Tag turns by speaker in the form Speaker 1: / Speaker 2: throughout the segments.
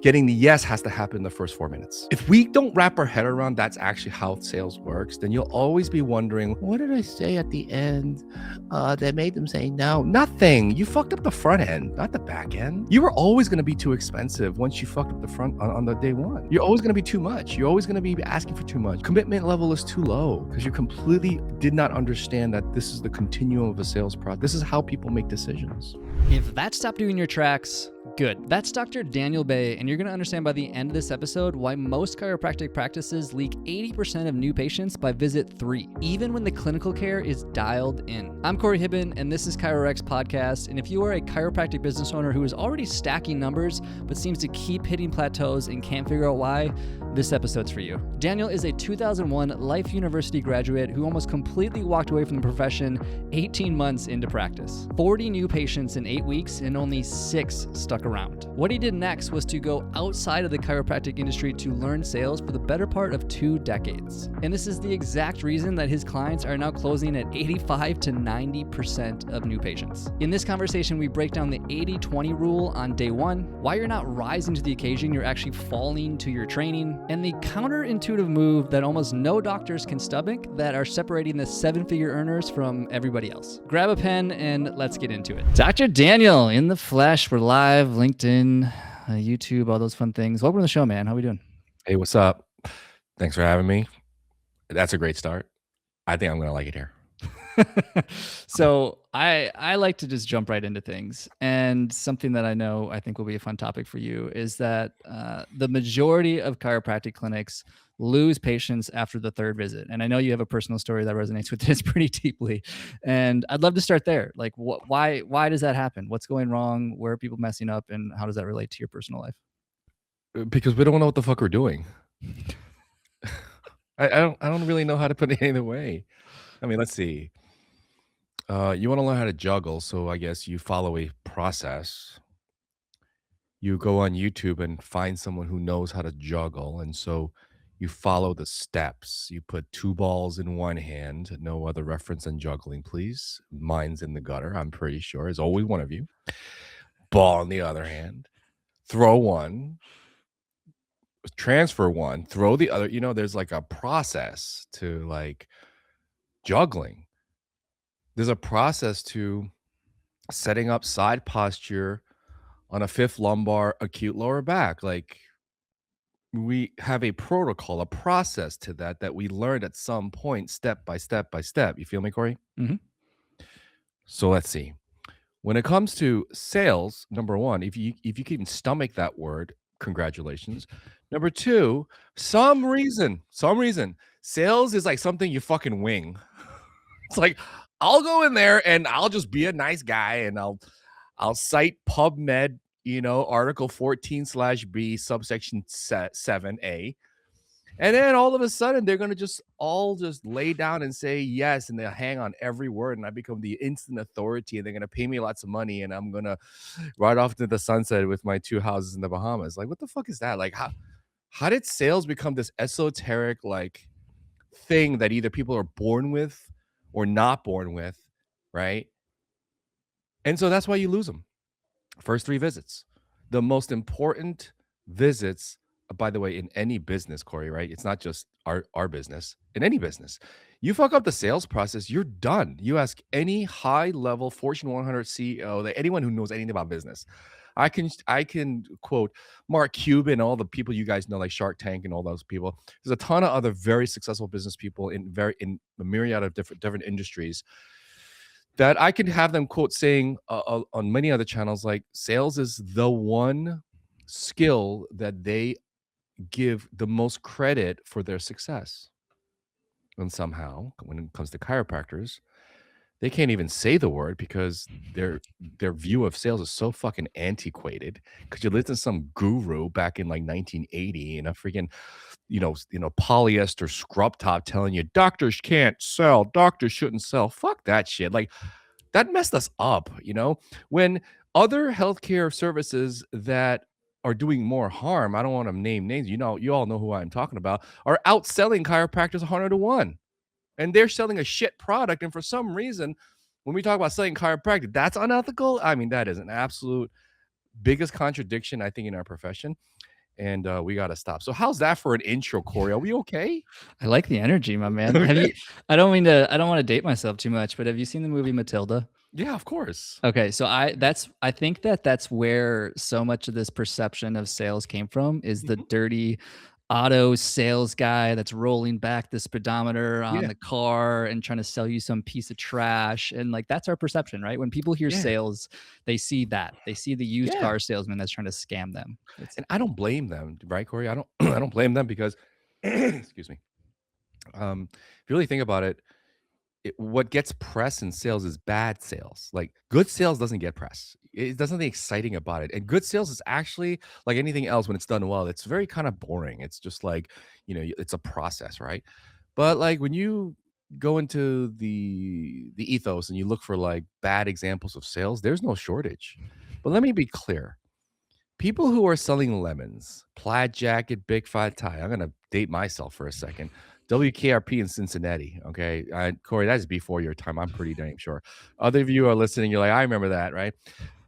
Speaker 1: Getting the yes has to happen in the first 4 minutes. If we don't wrap our head around that's actually how sales works, then you'll always be wondering, what did I say at the end that made them say no? Nothing. You fucked up the front end, not the back end. You were always going to be too expensive once you fucked up the front on the day one. You're always going to be too much. You're always going to be asking for too much. Commitment level is too low because you completely did not understand that this is the continuum of a sales process. This is how people make decisions.
Speaker 2: If that stopped you in your tracks, good. That's Dr. Daniel Bay, and you're going to understand by the end of this episode why most chiropractic practices leak 80% of new patients by visit 3, even when the clinical care is dialed in. I'm Corey Hibben, and this is ChiroX Podcast, and if you are a chiropractic business owner who is already stacking numbers but seems to keep hitting plateaus and can't figure out why, this episode's for you. Daniel is a 2001 Life University graduate who almost completely walked away from the profession 18 months into practice. 40 new patients in 8 weeks and only 6 stuck around. What he did next was to go outside of the chiropractic industry to learn sales for the better part of 2 decades. And this is the exact reason that his clients are now closing at 85 to 90% of new patients. In this conversation, we break down the 80-20 rule on day 1, why you're not rising to the occasion, you're actually falling to your training, and the counterintuitive move that almost no doctors can stomach that are separating the 7-figure earners from everybody else. Grab a pen and let's get into it. Dr. Daniel in the flesh. We're live, LinkedIn, YouTube, all those fun things. Welcome to the show, man. How are we doing?
Speaker 1: Hey, what's up? Thanks for having me. That's a great start. I think I'm going to like it here.
Speaker 2: So I like to just jump right into things. And something that I think will be a fun topic for you is that the majority of chiropractic clinics lose patients after the 3rd visit. And I know you have a personal story that resonates with this pretty deeply. And I'd love to start there. Like, why does that happen? What's going wrong? Where are people messing up? And how does that relate to your personal life?
Speaker 1: Because we don't know what the fuck we're doing. I don't really know how to put it any other way. I mean, let's see. You want to learn how to juggle, so I guess you follow a process. You go on YouTube and find someone who knows how to juggle, and so you follow the steps. You put 2 balls in one hand, no other reference than juggling, please. Mine's in the gutter, I'm pretty sure. There's always one of you. Ball in the other hand. Throw one. Transfer one. Throw the other. You know, there's like a process to like juggling. There's a process to setting up side posture on a 5th lumbar acute lower back. Like, we have a protocol, a process to that we learned at some point, step by step by step. You feel me, Corey?
Speaker 2: Mm-hmm.
Speaker 1: So let's see. When it comes to sales, number 1, if you can even stomach that word, congratulations. Number 2, some reason, sales is like something you fucking wing. It's like, I'll go in there and I'll just be a nice guy and I'll cite PubMed, Article 14/B, subsection 7A. And then all of a sudden, they're going to all lay down and say yes, and they'll hang on every word, and I become the instant authority, and they're going to pay me lots of money, and I'm going to ride off to the sunset with my 2 houses in the Bahamas. Like, what the fuck is that? Like, how did sales become this esoteric, like, thing that either people are born with or not born with, right? And so that's why you lose them. First 3 visits. The most important visits, by the way, in any business, Corey, right? It's not just our business. In any business, you fuck up the sales process, you're done. You ask any high-level Fortune 100 CEO, anyone who knows anything about business. I can quote Mark Cuban, all the people you guys know, like Shark Tank and all those people. There's a ton of other very successful business people in a myriad of different industries that I can have them quote saying on many other channels, like, sales is the one skill that they give the most credit for their success. And somehow, when it comes to chiropractors, they can't even say the word because their view of sales is so fucking antiquated. Because you listen to some guru back in like 1980 in a freaking, polyester scrub top telling you doctors can't sell, doctors shouldn't sell. Fuck that shit. Like, that messed us up, when other healthcare services that are doing more harm, I don't want to name names, you all know who I'm talking about, are outselling chiropractors 100 to 1. And they're selling a shit product. And for some reason, when we talk about selling chiropractic, that's unethical. I mean, that is an absolute biggest contradiction, I think, in our profession. and we gotta stop. So how's that for an intro, Corey? Are we okay?
Speaker 2: I like the energy, my man. Have
Speaker 1: Okay.
Speaker 2: you I don't wanna date myself too much, but have you seen the movie Matilda?
Speaker 1: Yeah, of course.
Speaker 2: Okay, so I think that's where so much of this perception of sales came from is the
Speaker 1: Mhm.
Speaker 2: dirty auto sales guy that's rolling back the speedometer on
Speaker 1: Yeah,
Speaker 2: the car and trying to sell you some piece of trash, and, like, that's our perception, right? When people hear
Speaker 1: yeah,
Speaker 2: sales, they see that. They see the used
Speaker 1: yeah,
Speaker 2: car salesman that's trying to scam them. It's
Speaker 1: and I don't blame them, right, Corey? I don't I don't blame them because excuse me. If you really think about it, what gets press in sales is bad sales. Like good sales doesn't get press. There's nothing exciting about it. And good sales is actually like anything else when it's done well. It's very kind of boring. It's just like, it's a process, right? But like when you go into the ethos and you look for like bad examples of sales, there's no shortage. But let me be clear. People who are selling lemons, plaid jacket, big fat tie. I'm gonna date myself for a second. WKRP in Cincinnati. Okay, Corey, that's before your time. I'm pretty dang sure. Other of you are listening. You're like, I remember that, right?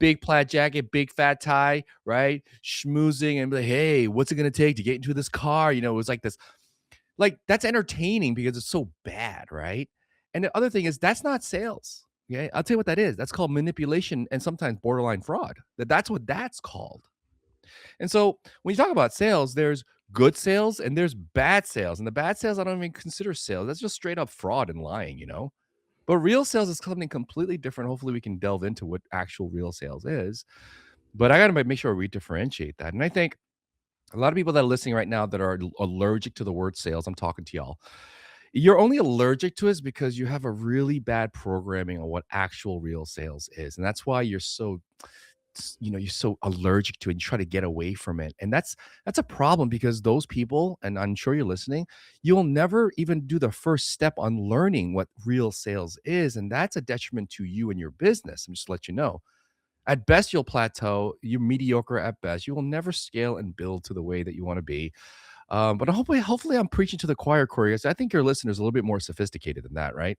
Speaker 1: Big plaid jacket, big fat tie, right? Schmoozing and be like, hey, what's it gonna take to get into this car? It was like this. Like that's entertaining because it's so bad, right? And the other thing is that's not sales. Okay, I'll tell you what that is. That's called manipulation and sometimes borderline fraud. That's what that's called. And so when you talk about sales, there's good sales and there's bad sales. And the bad sales, I don't even consider sales. That's just straight up fraud and lying. But real sales is something completely different. Hopefully, we can delve into what actual real sales is. But I got to make sure we differentiate that. And I think a lot of people that are listening right now that are allergic to the word sales, I'm talking to y'all. You're only allergic to it because you have a really bad programming on what actual real sales is. And that's why you're so allergic to it and you try to get away from it, and that's a problem because those people, and I'm sure you're listening, you'll never even do the first step on learning what real sales is, and that's a detriment to you and your business. I'm just to let you know, at best you'll plateau, you're mediocre at best, you will never scale and build to the way that you want to be. But hopefully I'm preaching to the choir, Corey. I think your listeners are a little bit more sophisticated than that, right?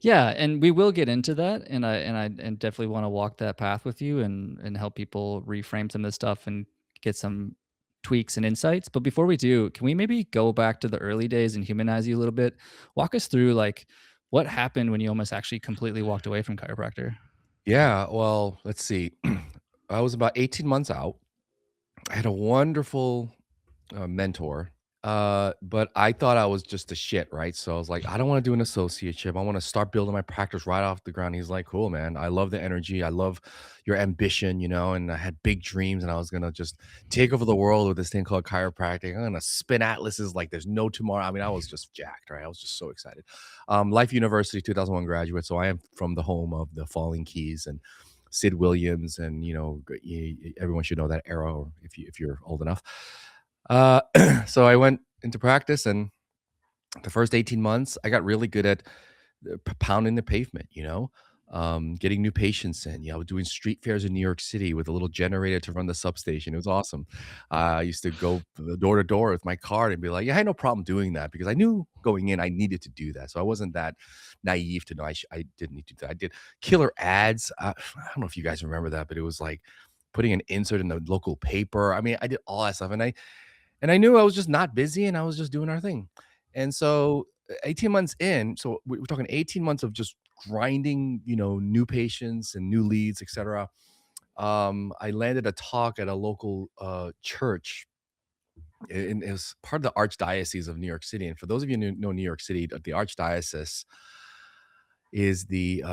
Speaker 2: Yeah, and we will get into that, and definitely want to walk that path with you and help people reframe some of this stuff and get some tweaks and insights. But before we do, can we maybe go back to the early days and humanize you a little bit? Walk us through like what happened when you almost actually completely walked away from chiropractor.
Speaker 1: Yeah, well, let's see. I was about 18 months out. I had a wonderful mentor. But I thought I was just a shit, right? So I was like, I don't want to do an associateship. I want to start building my practice right off the ground. He's like, cool, man. I love the energy. I love your ambition. And I had big dreams and I was gonna just take over the world with this thing called chiropractic. I'm gonna spin atlases like there's no tomorrow. I mean, I was just jacked, right? I was just so excited. Life University, 2001 graduate. So I am from the home of the Falling Keys and Sid Williams, and everyone should know that era, or if you're old enough. Uh, so I went into practice, and the first 18 months, I got really good at pounding the pavement, getting new patients in. I was doing street fairs in New York City with a little generator to run the substation. It was awesome. I used to go door to door with my card and be like, yeah, I had no problem doing that because I knew going in I needed to do that. So I wasn't that naive to know I didn't need to do that. I did killer ads. I don't know if you guys remember that, but it was like putting an insert in the local paper. I mean, I did all that stuff, and I knew I was just not busy and I was just doing our thing. And so 18 months in, so we're talking 18 months of just grinding, new patients and new leads, etc. I landed a talk at a local church. And it was part of the Archdiocese of New York City. And for those of you who know New York City, the Archdiocese is the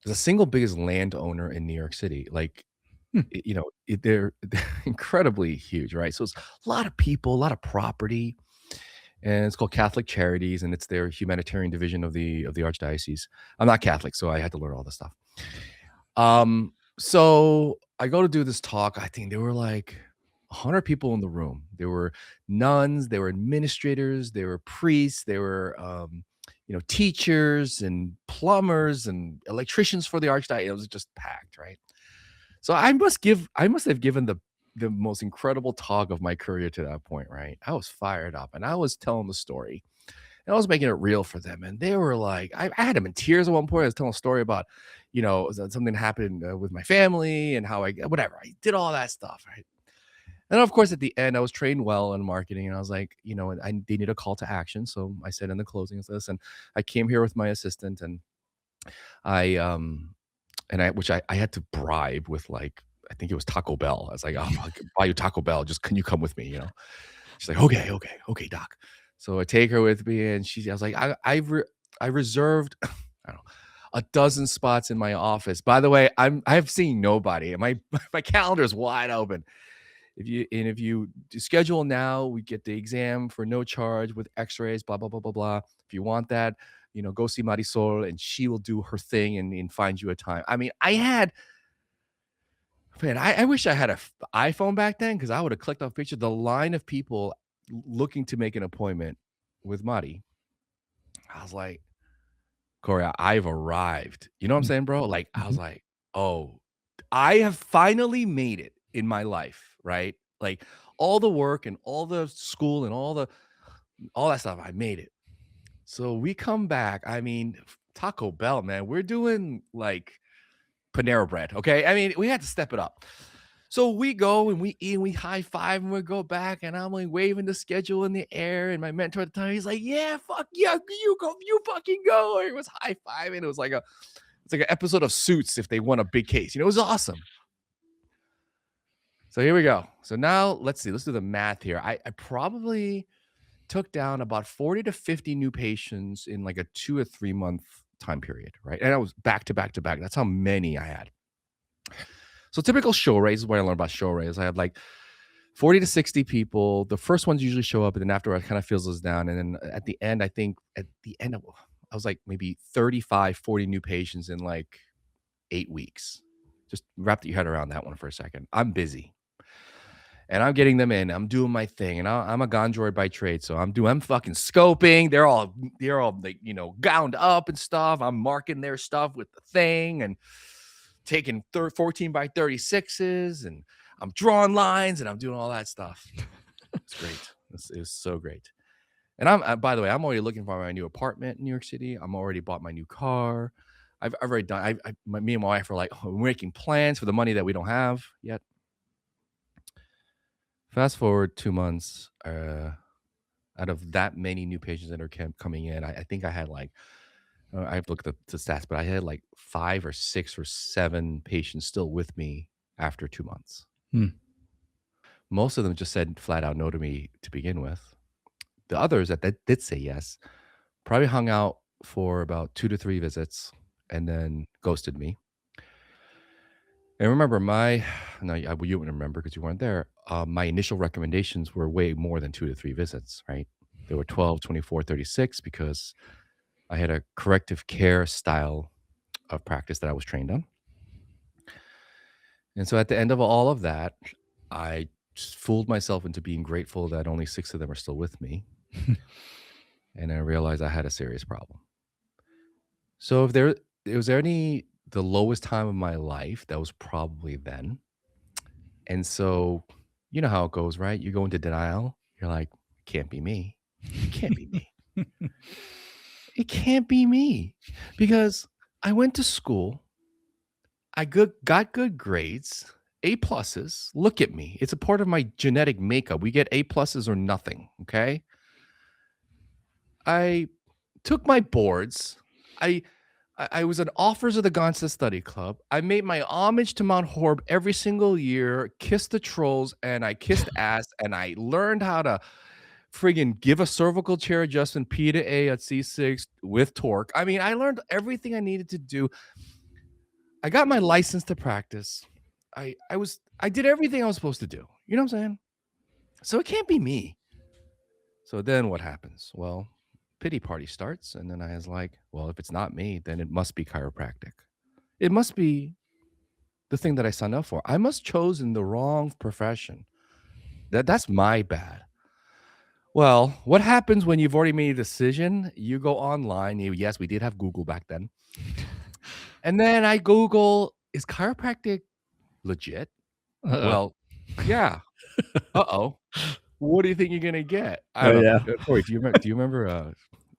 Speaker 1: single biggest landowner in New York City. Like,
Speaker 2: Hmm.
Speaker 1: they're incredibly huge, right? So it's a lot of people, a lot of property, and it's called Catholic Charities, and it's their humanitarian division of the archdiocese. I'm not Catholic, so I had to learn all this stuff. So I go to do this talk. I think there were like 100 people in the room. There were nuns, there were administrators, there were priests, there were teachers and plumbers and electricians for the archdiocese. It was just packed, right? So I must have given the most incredible talk of my career to that point, right? I was fired up and I was telling the story and I was making it real for them. And they were like, I had them in tears at one point. I was telling a story about, something happened with my family and how whatever, I did all that stuff, right? And of course, at the end, I was trained well in marketing, and I was like, they need a call to action. So I said in the closing, listen, I came here with my assistant, and I which I had to bribe with, like, I think it was Taco Bell. I was like, "Oh, I'll buy you Taco Bell. Just can you come with me?" She's like, "Okay, okay, okay, doc." So I take her with me, and I was like, I reserved, I don't know, a dozen spots in my office. By the way, I've seen nobody, and my my calendar is wide open. If you schedule now, we get the exam for no charge with X-rays, blah blah blah blah blah. If you want that, go see Marisol, and she will do her thing and find you a time. I mean, I wish I had a iPhone back then because I would have clicked off picture. The line of people looking to make an appointment with Mari. I was like, Corey, I've arrived. You know what I'm saying, bro? Like, I was
Speaker 2: Mhm.
Speaker 1: like, oh, I have finally made it in my life, right? Like all the work and all the school and all that stuff, I made it. So we come back. I mean, Taco Bell, man, we're doing like Panera Bread, okay? I mean, we had to step it up. So we go and we eat and we high five and we go back and I'm like waving the schedule in the air. And my mentor at the time, he's like, "Yeah, fuck yeah, you go, you fucking go." Or it was high five and it's like an episode of Suits if they won a big case. It was awesome. So here we go. So now let's see. Let's do the math here. I probably took down about 40 to 50 new patients in like a 2 or 3 month time period, right? And I was back to back to back. That's how many I had. So typical show rates is what I learned about show rates. I have like 40 to 60 people. The first ones usually show up, and then after it kind of fizzles down. And then at the end, I think at the end, I was like maybe 35, 40 new patients in like 8 weeks. Just wrap your head around that one for a second. I'm busy and I'm getting them in. I'm doing my thing, and I'm a gondroid by trade, so I'm fucking scoping. They're all like gowned up and stuff. I'm marking their stuff with the thing and taking 14 by 36s, and I'm drawing lines and I'm doing all that stuff. It's great. It was so great. And by the way, I'm already looking for my new apartment in New York City. I'm already bought my new car. I've already done. Me and my wife are like, oh, we're making plans for the money that we don't have yet. Fast forward 2 months. Out of that many new patients that are coming in, I think I had like I've looked at the stats, but I had like 5 or 6 or 7 patients still with me after 2 months.
Speaker 2: Hmm.
Speaker 1: Most of them just said flat out no to me to begin with. The others that did say yes probably hung out for about 2 to 3 visits and then ghosted me. And remember, no, you wouldn't remember because you weren't there. My initial recommendations were way more than 2 to 3 visits, right? They were 12, 24, 36 because I had a corrective care style of practice that I was trained on. And so at the end of all of that, I just fooled myself into being grateful that only 6 of them are still with me. And I realized I had a serious problem. So if there was there any the lowest time of my life, that was probably then. And so you know how it goes, right? You go into denial. You're like, can't be me. It can't be me. It can't be me. Because I went to school, got good grades, A pluses. Look at me. It's a part of my genetic makeup. We get A pluses or nothing. Okay. I took my boards. I was an Offers of the Gonsa Study Club. I made my homage to Mount Horeb every single year, kissed the trolls, and I kissed ass, and I learned how to friggin' give a cervical chair adjustment P to A at C6 with torque. I mean, I learned everything I needed to do. I got my license to practice. I did everything I was supposed to do. You know what I'm saying? So it can't be me. So then what happens? Well, pity party starts, and then I was like, well, if it's not me, then it must be chiropractic. It must be the thing that I signed up for. I must chosen the wrong profession. That's my bad. Well, what happens when you've already made a decision? You go online. Yes, we did have Google back then. And then I Google, is chiropractic legit?
Speaker 2: Uh-oh.
Speaker 1: Well, yeah. Uh-oh. What do you think you're gonna get? I
Speaker 2: Oh,
Speaker 1: don't
Speaker 2: yeah.
Speaker 1: know. Corey, do you remember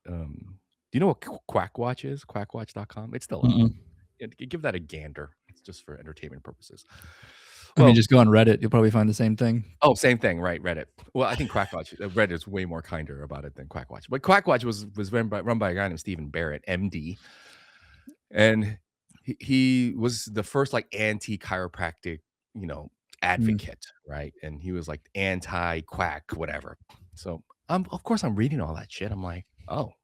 Speaker 1: do you know what Quackwatch is? Quackwatch.com? It's still up.
Speaker 2: Mm-mm.
Speaker 1: Yeah, give that a gander. It's just for entertainment purposes.
Speaker 2: I mean,
Speaker 1: Well,
Speaker 2: just go on Reddit, you'll probably find the same thing.
Speaker 1: oh, same thing, right? Reddit. Well, I think Quackwatch, Reddit is way more kinder about it than Quackwatch. But Quackwatch was run by a guy named Stephen Barrett, MD, and he was the first like anti-chiropractic, you know,
Speaker 2: Mm.
Speaker 1: advocate, right? And he was like anti-quack, whatever. So of course I'm reading all that shit. I'm like, well,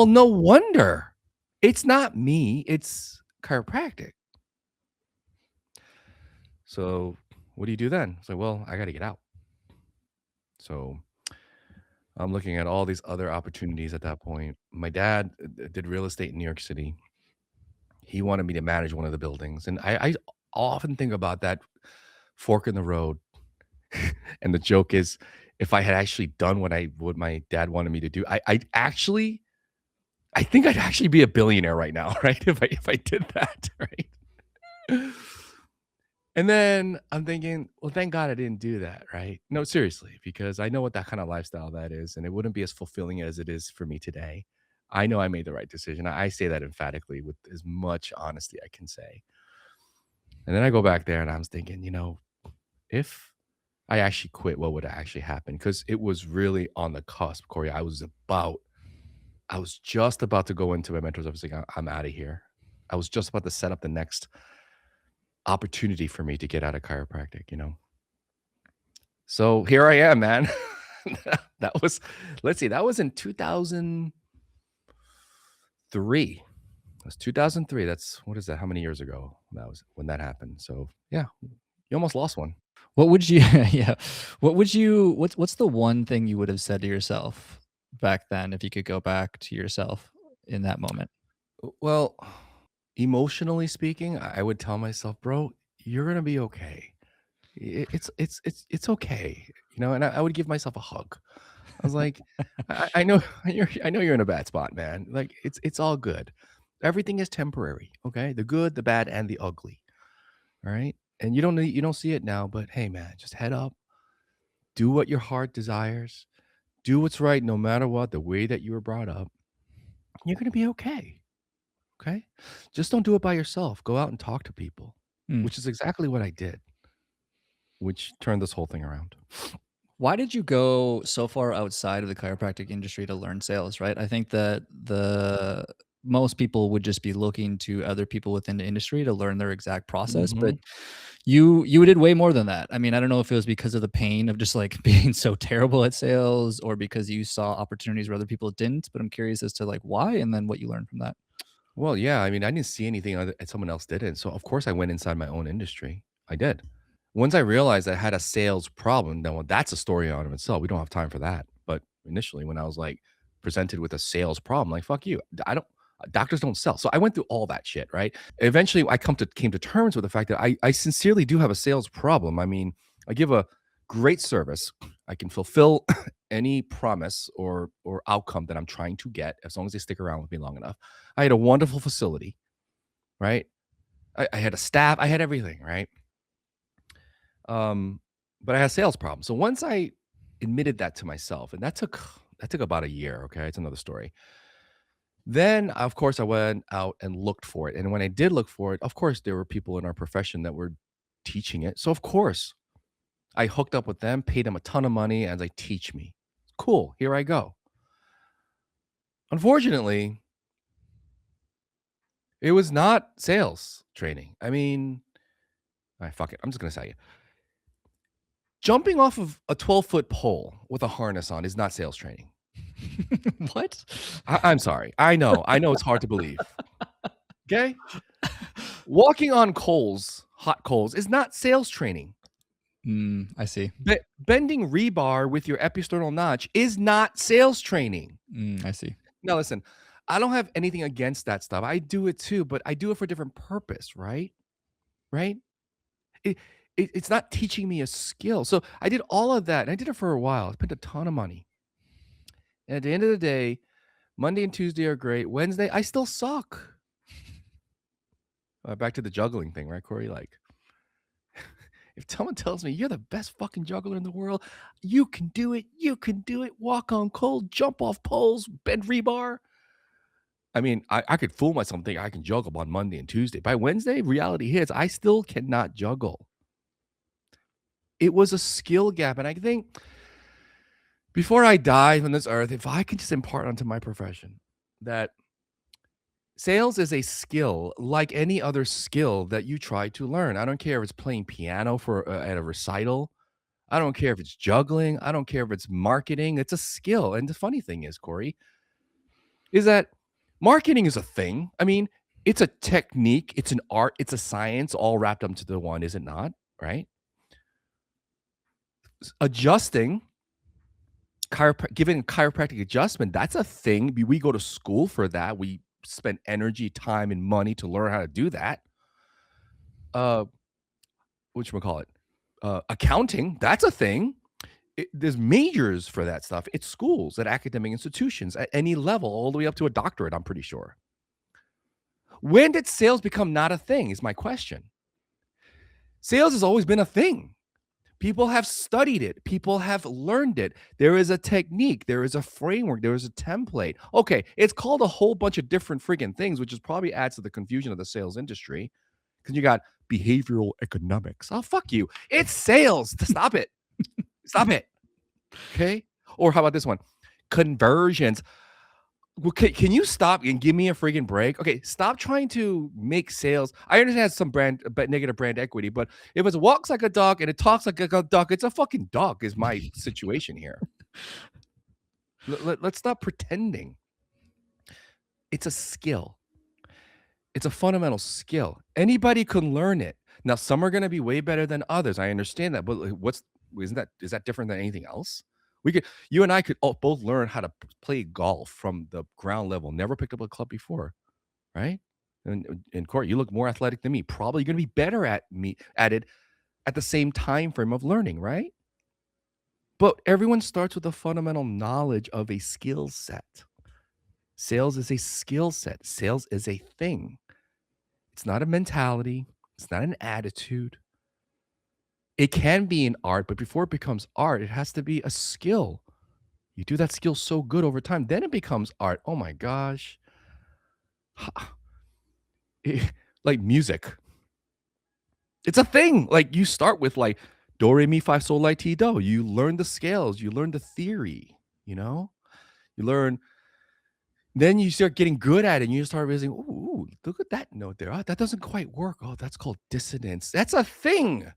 Speaker 1: no wonder. It's not me, it's chiropractic. So what do you do then? It's like, well, I gotta get out. So I'm looking at all these other opportunities at that point. My dad did real estate in New York City. He wanted me to manage one of the buildings, and I often think about that fork in the road. And the joke is, if I had actually done what my dad wanted me to do, I think I'd actually be a billionaire right now, right? If I did that, right? And then I'm thinking, well, thank God I didn't do that, right? No, seriously, because I know what that kind of lifestyle that is, and it wouldn't be as fulfilling as it is for me today. I know I made the right decision. I say that emphatically with as much honesty I can say. And then I go back there and I was thinking, if I actually quit, what would actually happen? Because it was really on the cusp, Corey. I was just about to go into my mentor's office, like, I'm out of here. I was just about to set up the next opportunity for me to get out of chiropractic. So here I am, man. That was, let's see, that was in 2003. It was 2003. That's, what is that? How many years ago that was when that happened? So yeah, you almost lost one.
Speaker 2: What would you yeah. What's the one thing you would have said to yourself back then if you could go back to yourself in that moment?
Speaker 1: Well, emotionally speaking, I would tell myself, bro, you're gonna be okay. It's okay, and I would give myself a hug. I was like, I know I know you're in a bad spot, man. Like it's all good. Everything is temporary, okay? The good, the bad, and the ugly. All right. And you don't see it now, but hey, man, just head up, do what your heart desires, do what's right, no matter what, the way that you were brought up. You're gonna be okay. Okay. Just don't do it by yourself. Go out and talk to people,
Speaker 2: Mm.
Speaker 1: which is exactly what I did, which turned this whole thing around.
Speaker 2: Why did you go so far outside of the chiropractic industry to learn sales, right? I think that the most people would just be looking to other people within the industry to learn their exact process, but
Speaker 1: Mhm.
Speaker 2: you did way more than that. I mean, I don't know if it was because of the pain of just like being so terrible at sales or because you saw opportunities where other people didn't, but I'm curious as to like why and then what you learned from that.
Speaker 1: Well, yeah, I mean, I didn't see anything other and someone else did it, so of course I went inside my own industry. I did. Once I realized I had a sales problem, then well, that's a story on of itself. We don't have time for that. But initially, when I was like presented with a sales problem, like fuck you, I don't. Doctors don't sell. So I went through all that shit, right? Eventually, I came to terms with the fact that I sincerely do have a sales problem. I mean, I give a great service. I can fulfill any promise or outcome that I'm trying to get as long as they stick around with me long enough. I had a wonderful facility, right? I had a staff. I had everything, right? Um, but I had sales problems. So once I admitted that to myself, and that took about a year. Okay, it's another story. Then, of course, I went out and looked for it. And when I did look for it, of course, there were people in our profession that were teaching it. So of course, I hooked up with them, paid them a ton of money, and like, teach me. Cool. Here I go. Unfortunately, it was not sales training. I mean, all right, fuck it. I'm just gonna tell you. Jumping off of a 12-foot pole with a harness on is not sales training.
Speaker 2: What?
Speaker 1: I'm sorry. I know it's hard to believe. Okay? Walking on coals, hot coals, is not sales training.
Speaker 2: I see.
Speaker 1: Bending rebar with your episternal notch is not sales training.
Speaker 2: I see.
Speaker 1: Now, listen, I don't have anything against that stuff. I do it too, but I do it for a different purpose, right? Right? It, it's not teaching me a skill. So I did all of that, and I did it for a while. I spent a ton of money. And at the end of the day, Monday and Tuesday are great. Wednesday, I still suck. Back to the juggling thing, right, Corey? Like, if someone tells me you're the best fucking juggler in the world, you can do it. You can do it. Walk on coal, jump off poles, bend rebar. I mean, I could fool myself thinking I can juggle on Monday and Tuesday. By Wednesday, reality hits. I still cannot juggle. It was a skill gap, and I think before I die on this earth, if I could just impart onto my profession that sales is a skill like any other skill that you try to learn. I don't care if it's playing piano for at a recital. I don't care if it's juggling. I don't care if it's marketing. It's a skill. And the funny thing is, Corey, is that marketing is a thing. I mean, it's a technique, it's an art, it's a science all wrapped up into the one, is it not? Right? Adjusting, giving chiropractic adjustment, that's a thing. We go to school for that. We spend energy, time, and money to learn how to do that. Whatchamacallit? Accounting, that's a thing. There's majors for that stuff. It's schools at academic institutions at any level, all the way up to a doctorate, I'm pretty sure. When did sales become not a thing is my question. Sales has always been a thing. People have studied it. People have learned it. There is a technique. There is a framework. There is a template. Okay, it's called a whole bunch of different friggin' things, which is probably adds to the confusion of the sales industry because you got behavioral economics. Oh, fuck you. It's sales. Stop it. Stop it. Okay? Or how about this one? Conversions. Well, can you stop and give me a friggin' break? Okay, stop trying to make sales. I understand some brand, but negative brand equity, but if it walks like a dog and it talks like a duck, it's a fucking dog. Is my situation here. Let's stop pretending. It's a skill. It's a fundamental skill. Anybody can learn it. Now, some are going to be way better than others. I understand that, but is that different than anything else? You and I could both learn how to play golf from the ground level. Never picked up a club before, right? And Court, you look more athletic than me. Probably going to be better at it at the same time frame of learning, right? But everyone starts with a fundamental knowledge of a skill set. Sales is a skill set. Sales is a thing. It's not a mentality. It's not an attitude. It can be an art, but before it becomes art, it has to be a skill. You do that skill so good over time, then it becomes art. Oh my gosh. Like music. It's a thing. Like you start with like do, re, mi, fa, sol, la, ti, do. You learn the scales, you learn the theory, you know? You learn, then you start getting good at it and you start realizing, ooh, look at that note there. Oh, that doesn't quite work. Oh, that's called dissonance. That's a thing.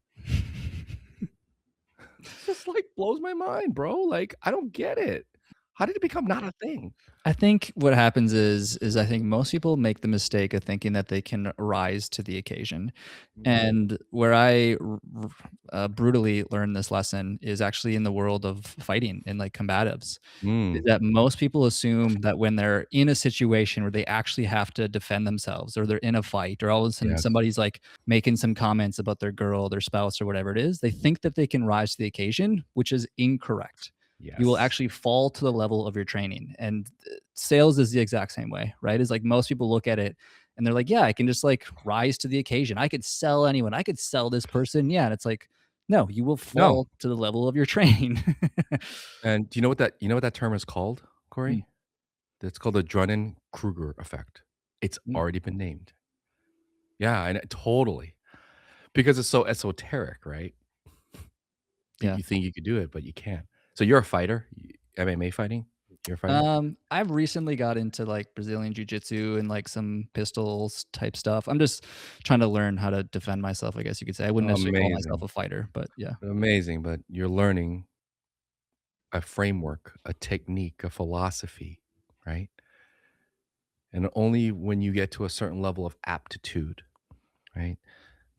Speaker 1: Just like blows my mind, bro. Like, I don't get it. How did it become not a thing?
Speaker 2: I think what happens is I think most people make the mistake of thinking that they can rise to the occasion. And where I brutally learned this lesson is actually in the world of fighting and like combatives. Is
Speaker 1: Mm,
Speaker 2: that most people assume that when they're in a situation where they actually have to defend themselves or they're in a fight or all of a sudden
Speaker 1: yes,
Speaker 2: somebody's like making some comments about their girl, their spouse, or whatever it is, they think that they can rise to the occasion, which is incorrect. You will
Speaker 1: yes.
Speaker 2: actually fall to the level of your training. And sales is the exact same way, right? Is like most people look at it and they're like, yeah, I can just like rise to the occasion. I could sell anyone. I could sell this person. Yeah. And it's like, no, you will
Speaker 1: No.
Speaker 2: fall to the level of your training.
Speaker 1: And do you know what that term is called,
Speaker 2: Mm,
Speaker 1: Corey? It's called the Drunin-Kruger effect. It's
Speaker 2: mm,
Speaker 1: already been named. Yeah, and totally. Because it's so esoteric, right?
Speaker 2: yeah.
Speaker 1: You think you could do it, but you can't. So you're a fighter? MMA fighting? You're a fighter?
Speaker 2: I've recently got into like Brazilian jiu-jitsu and like some pistols type stuff. I'm just trying to learn how to defend myself, I guess you could say. I wouldn't necessarily call myself
Speaker 1: Amazing.
Speaker 2: a fighter, but yeah.
Speaker 1: Amazing, but you're learning a framework, a technique, a philosophy, right? And only when you get to a certain level of aptitude, right?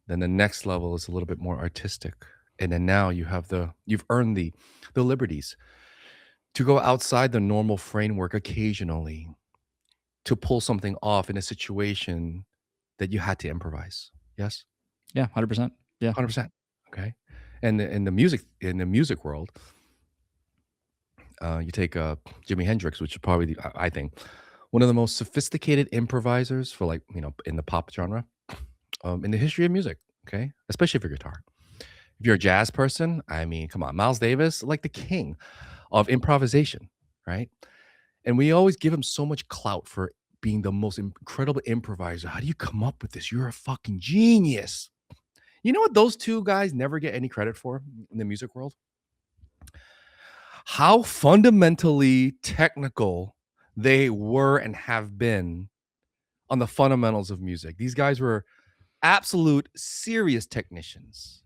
Speaker 1: Then the next level is a little bit more artistic. And then now you've earned the liberties to go outside the normal framework occasionally to pull something off in a situation that you had to improvise. Yes?
Speaker 2: Yeah, 100%. Yeah.
Speaker 1: 100%. Okay. And in the music world, you take Jimi Hendrix, which is probably I think one of the most sophisticated improvisers for like in the pop genre in the history of music. Okay, especially for guitar. If you're a jazz person, I mean, come on, Miles Davis, like the king of improvisation, right? And we always give him so much clout for being the most incredible improviser. How do you come up with this? You're a fucking genius. You know what those two guys never get any credit for in the music world? How fundamentally technical they were and have been on the fundamentals of music. These guys were absolute serious technicians.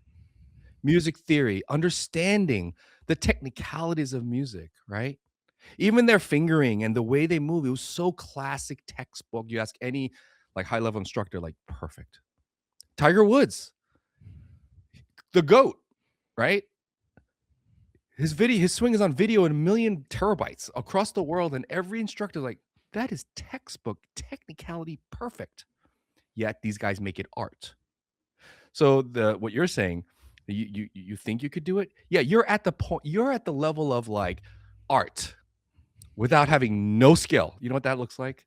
Speaker 1: Music theory, understanding the technicalities of music, right? Even their fingering and the way they move, it was so classic textbook. You ask any like high level instructor, like perfect. Tiger Woods, the GOAT, right? His swing is on video in 1,000,000 terabytes across the world, and every instructor like, that is textbook technicality perfect. Yet these guys make it art. So what you're saying, you think you could do it? Yeah, you're at the level of like art without having no skill. You know what that looks like?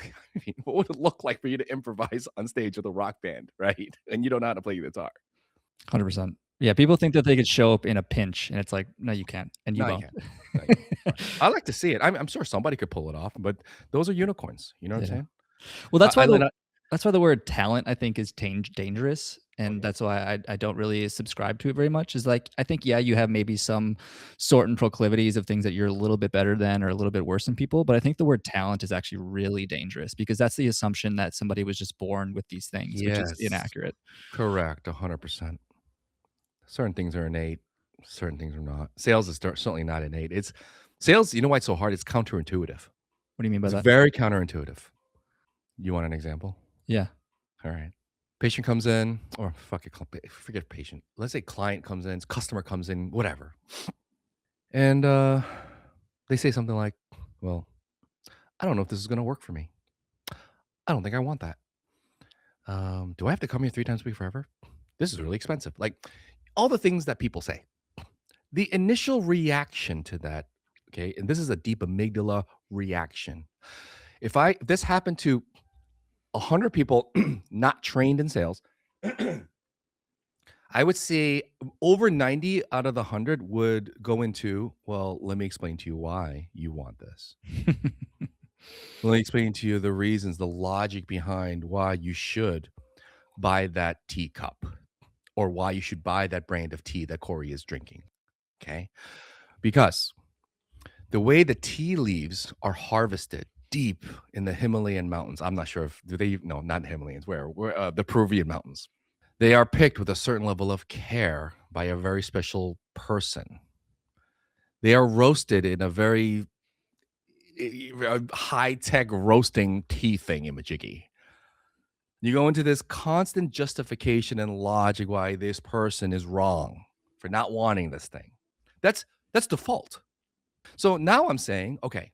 Speaker 1: I mean, what would it look like for you to improvise on stage with a rock band, right? And you don't know how to play guitar.
Speaker 2: 100%. Yeah, people think that they could show up in a pinch, and it's like, no, you can't, and you
Speaker 1: No, you
Speaker 2: won't.
Speaker 1: can't. No, you won't. Right. I like to see it. I'm sure somebody could pull it off, but those are unicorns. You know what I'm
Speaker 2: Yeah.
Speaker 1: saying?
Speaker 2: Well,
Speaker 1: I let
Speaker 2: that's why the word talent, I think, is dangerous,
Speaker 1: Oh
Speaker 2: and
Speaker 1: yeah.
Speaker 2: that's why I don't really subscribe to it very much. Is like, I think, yeah, you have maybe some sort and proclivities of things that you're a little bit better than or a little bit worse than people, but I think the word talent is actually really dangerous because that's the assumption that somebody was just born with these things, which is
Speaker 1: Yes.
Speaker 2: inaccurate.
Speaker 1: Correct. 100%. Certain things are innate, certain things are not. Sales is certainly not innate. It's sales, you know why it's so hard? It's counterintuitive.
Speaker 2: What do you mean by
Speaker 1: It's
Speaker 2: that?
Speaker 1: very counterintuitive. You want an example?
Speaker 2: Yeah.
Speaker 1: All right. Patient comes in, or fuck it, forget patient. Let's say client comes in, customer comes in, whatever. And they say something like, well, I don't know if this is going to work for me. I don't think I want that. Do I have to come here 3 times a week forever? This is really expensive. Like all the things that people say. The initial reaction to that, okay, and this is a deep amygdala reaction. If this happened to 100 people not trained in sales, I would say over 90 out of the 100 would go into, well, let me explain to you why you want this. Let me explain to you the reasons, the logic behind why you should buy that teacup or why you should buy that brand of tea that Corey is drinking. Okay. Because the way the tea leaves are harvested deep in the Himalayan mountains. I'm not sure if do they no, not the Himalayas, where the Peruvian mountains. They are picked with a certain level of care by a very special person. They are roasted in a very high-tech roasting tea thing in Majiggy. You go into this constant justification and logic why this person is wrong for not wanting this thing. That's default. So now I'm saying, okay,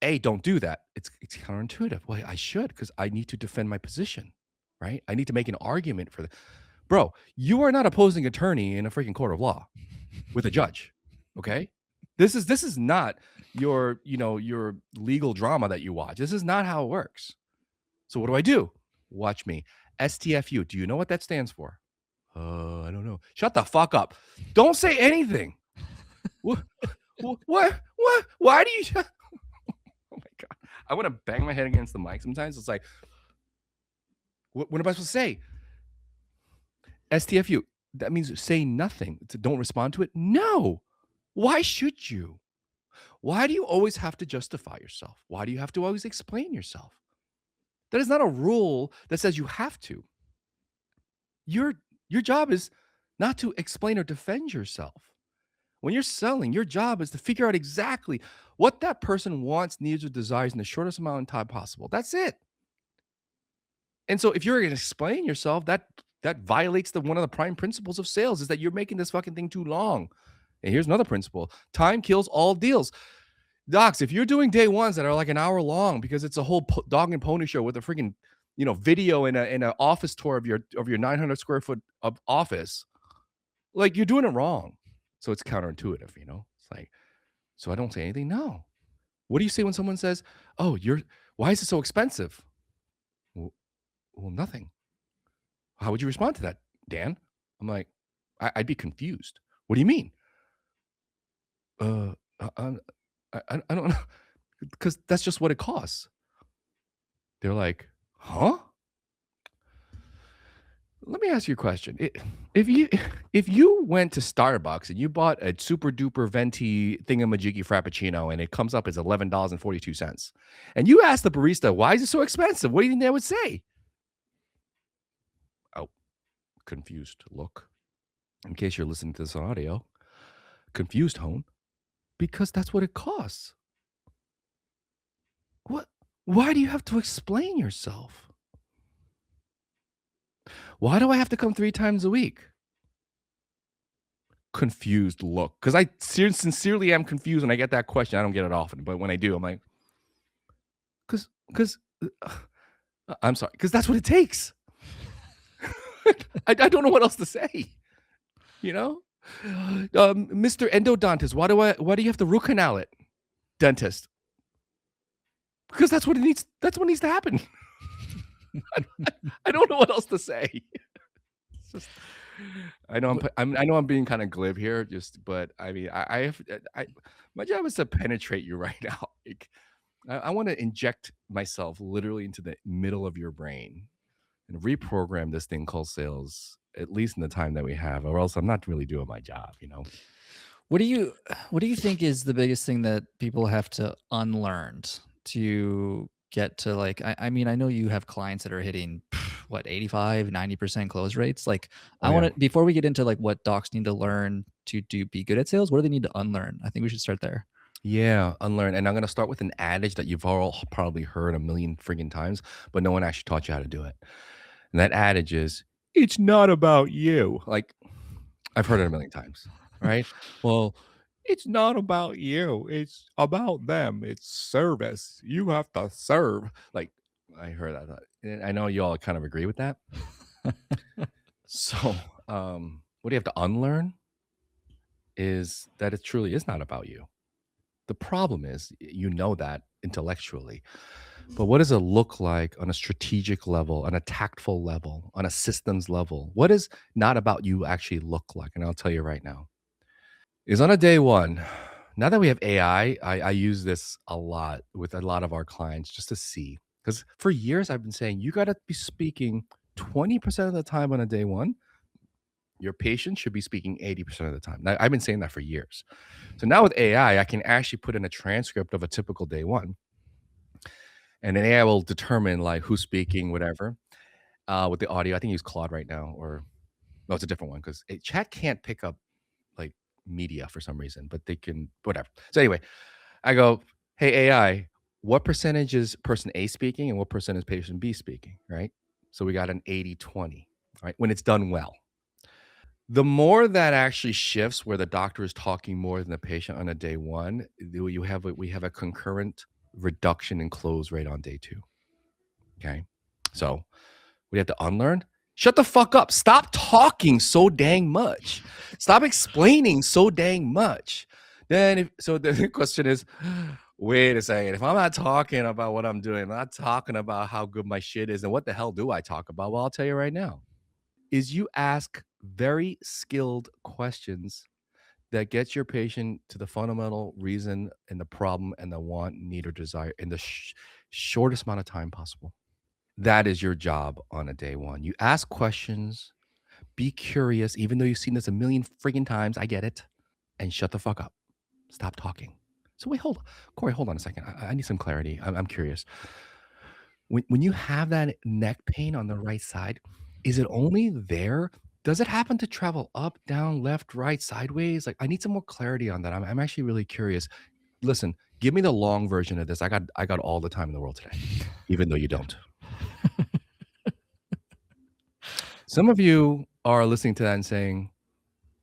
Speaker 1: A, don't do that. It's counterintuitive. Well, I should because I need to defend my position, right? I need to make an argument for the bro. You are not opposing attorney in a freaking court of law with a judge, okay? This is not your your legal drama that you watch. This is not how it works. So what do? Watch me. STFU. Do you know what that stands for? I don't know. Shut the fuck up. Don't say anything. What? What? What? Why do you? Oh my god! I want to bang my head against the mic. Sometimes it's like, what am I supposed to say? STFU. That means say nothing. Don't respond to it. No. Why should you? Why do you always have to justify yourself? Why do you have to always explain yourself? That is not a rule that says you have to. Your your job is not to explain or defend yourself. When you're selling, your job is to figure out exactly what that person wants, needs, or desires in the shortest amount of time possible. That's it. And so if you're going to explain yourself, that violates the one of the prime principles of sales is that you're making this fucking thing too long. And here's another principle. Time kills all deals. Docs, if you're doing day ones that are like an hour long because it's a whole dog and pony show with a freaking, video in a office tour of your 900 square foot of office, like you're doing it wrong. So it's counterintuitive, It's like, so I don't say anything. No. What do you say when someone says, "Oh, why is it so expensive?" Well, nothing. How would you respond to that, Dan? I'm like, I'd be confused. What do you mean? Uh, I don't know, because that's just what it costs. They're like, huh? Let me ask you a question. If you if you went to Starbucks and you bought a super duper venti thingamajiggy frappuccino and it comes up as $11.42, and you ask the barista, why is it so expensive? What do you think they would say? Oh, confused look. In case you're listening to this on audio, confused tone, because that's what it costs. What? Why do you have to explain yourself? Why do I have to come 3 times a week? Confused look, because I sincerely am confused when I get that question. I don't get it often, but when I do, I'm like, because I'm sorry, because that's what it takes. I don't know what else to say, you know? Mr. Endodontist, why do you have to root canal it? Dentist. Because that's what needs to happen. I don't know what else to say. It's just, I know I'm being kind of glib here, but I mean, my job is to penetrate you right now. Like, I want to inject myself literally into the middle of your brain and reprogram this thing called sales, at least in the time that we have, or else I'm not really doing my job, you know?
Speaker 2: What do you think is the biggest thing that people have to unlearn to get to like I mean, I know you have clients that are hitting what 85, 90% close rates. Like
Speaker 1: Oh
Speaker 2: I want
Speaker 1: yeah.
Speaker 2: to before we get into like what docs need to learn to be good at sales, what do they need to unlearn? I think we should start there.
Speaker 1: Yeah, unlearn. And I'm gonna start with an adage that you've all probably heard a million friggin' times, but no one actually taught you how to do it. And that adage is, it's not about you. Like, I've heard it a million times, right? Well, it's not about you. It's about them. It's service. You have to serve. Like, I heard that. And I know you all kind of agree with that. So, what do you have to unlearn is that it truly is not about you. The problem is, you know that intellectually, but what does it look like on a strategic level, on a tactful level, on a systems level? What does not about you actually look like? And I'll tell you right now. Is on a day one. Now that we have AI, I use this a lot with a lot of our clients just to see. Because for years I've been saying you got to be speaking 20% of the time on a day one. Your patient should be speaking 80% of the time. Now, I've been saying that for years. So now with AI, I can actually put in a transcript of a typical day one, and then AI will determine like who's speaking, whatever. With the audio, I think I use Claude right now, or no, it's a different one because chat can't pick up like media for some reason, but they can whatever. So anyway, I go, hey AI, what percentage is person A speaking and what percent is patient B speaking, right? So we got an 80-20, right? When it's done well. The more that actually shifts where the doctor is talking more than the patient on a day one, we have a concurrent reduction in close rate on day two. Okay. So we have to unlearn. Shut the fuck up. Stop talking so dang much. Stop explaining so dang much. So the question is, wait a second. If I'm not talking about what I'm doing, I'm not talking about how good my shit is, then what the hell do I talk about? Well, I'll tell you right now. Is you ask very skilled questions that gets your patient to the fundamental reason and the problem and the want, need, or desire in the shortest amount of time possible. That is your job on a day one. You ask questions, be curious, even though you've seen this a million friggin' times. I get it. And shut the fuck up. Stop talking. So wait, Corey, hold on a second. I need some clarity. I'm curious. When you have that neck pain on the right side, is it only there? Does it happen to travel up, down, left, right, sideways? Like, I need some more clarity on that. I'm actually really curious. Listen, give me the long version of this. I got all the time in the world today, even though you don't. Some of you are listening to that and saying,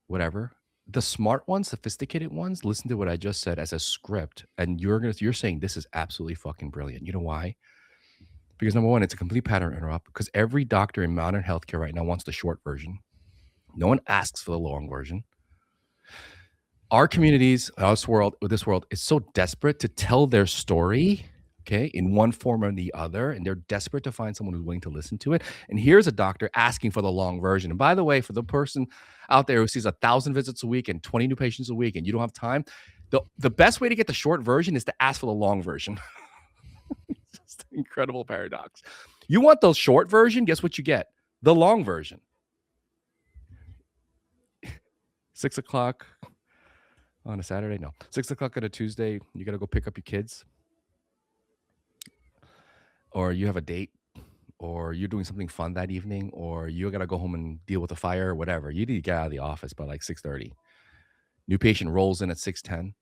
Speaker 1: whatever. The smart ones, sophisticated ones, listen to what I just said as a script, and you're saying this is absolutely fucking brilliant. You know why? Because number one, it's a complete pattern interrupt. Because every doctor in modern healthcare right now wants the short version. No one asks for the long version. Our communities, this world is so desperate to tell their story, okay, in one form or the other, and they're desperate to find someone who's willing to listen to it. And here's a doctor asking for the long version. And by the way, for the person out there who sees 1,000 visits a week and 20 new patients a week, and you don't have time, the best way to get the short version is to ask for the long version. Incredible paradox. You want the short version? Guess what you get? The long version. 6 o'clock on a Saturday? No. 6 o'clock on a Tuesday, you got to go pick up your kids. Or you have a date. Or you're doing something fun that evening. Or you got to go home and deal with a fire or whatever. You need to get out of the office by like 6:30. New patient rolls in at 6:10. You're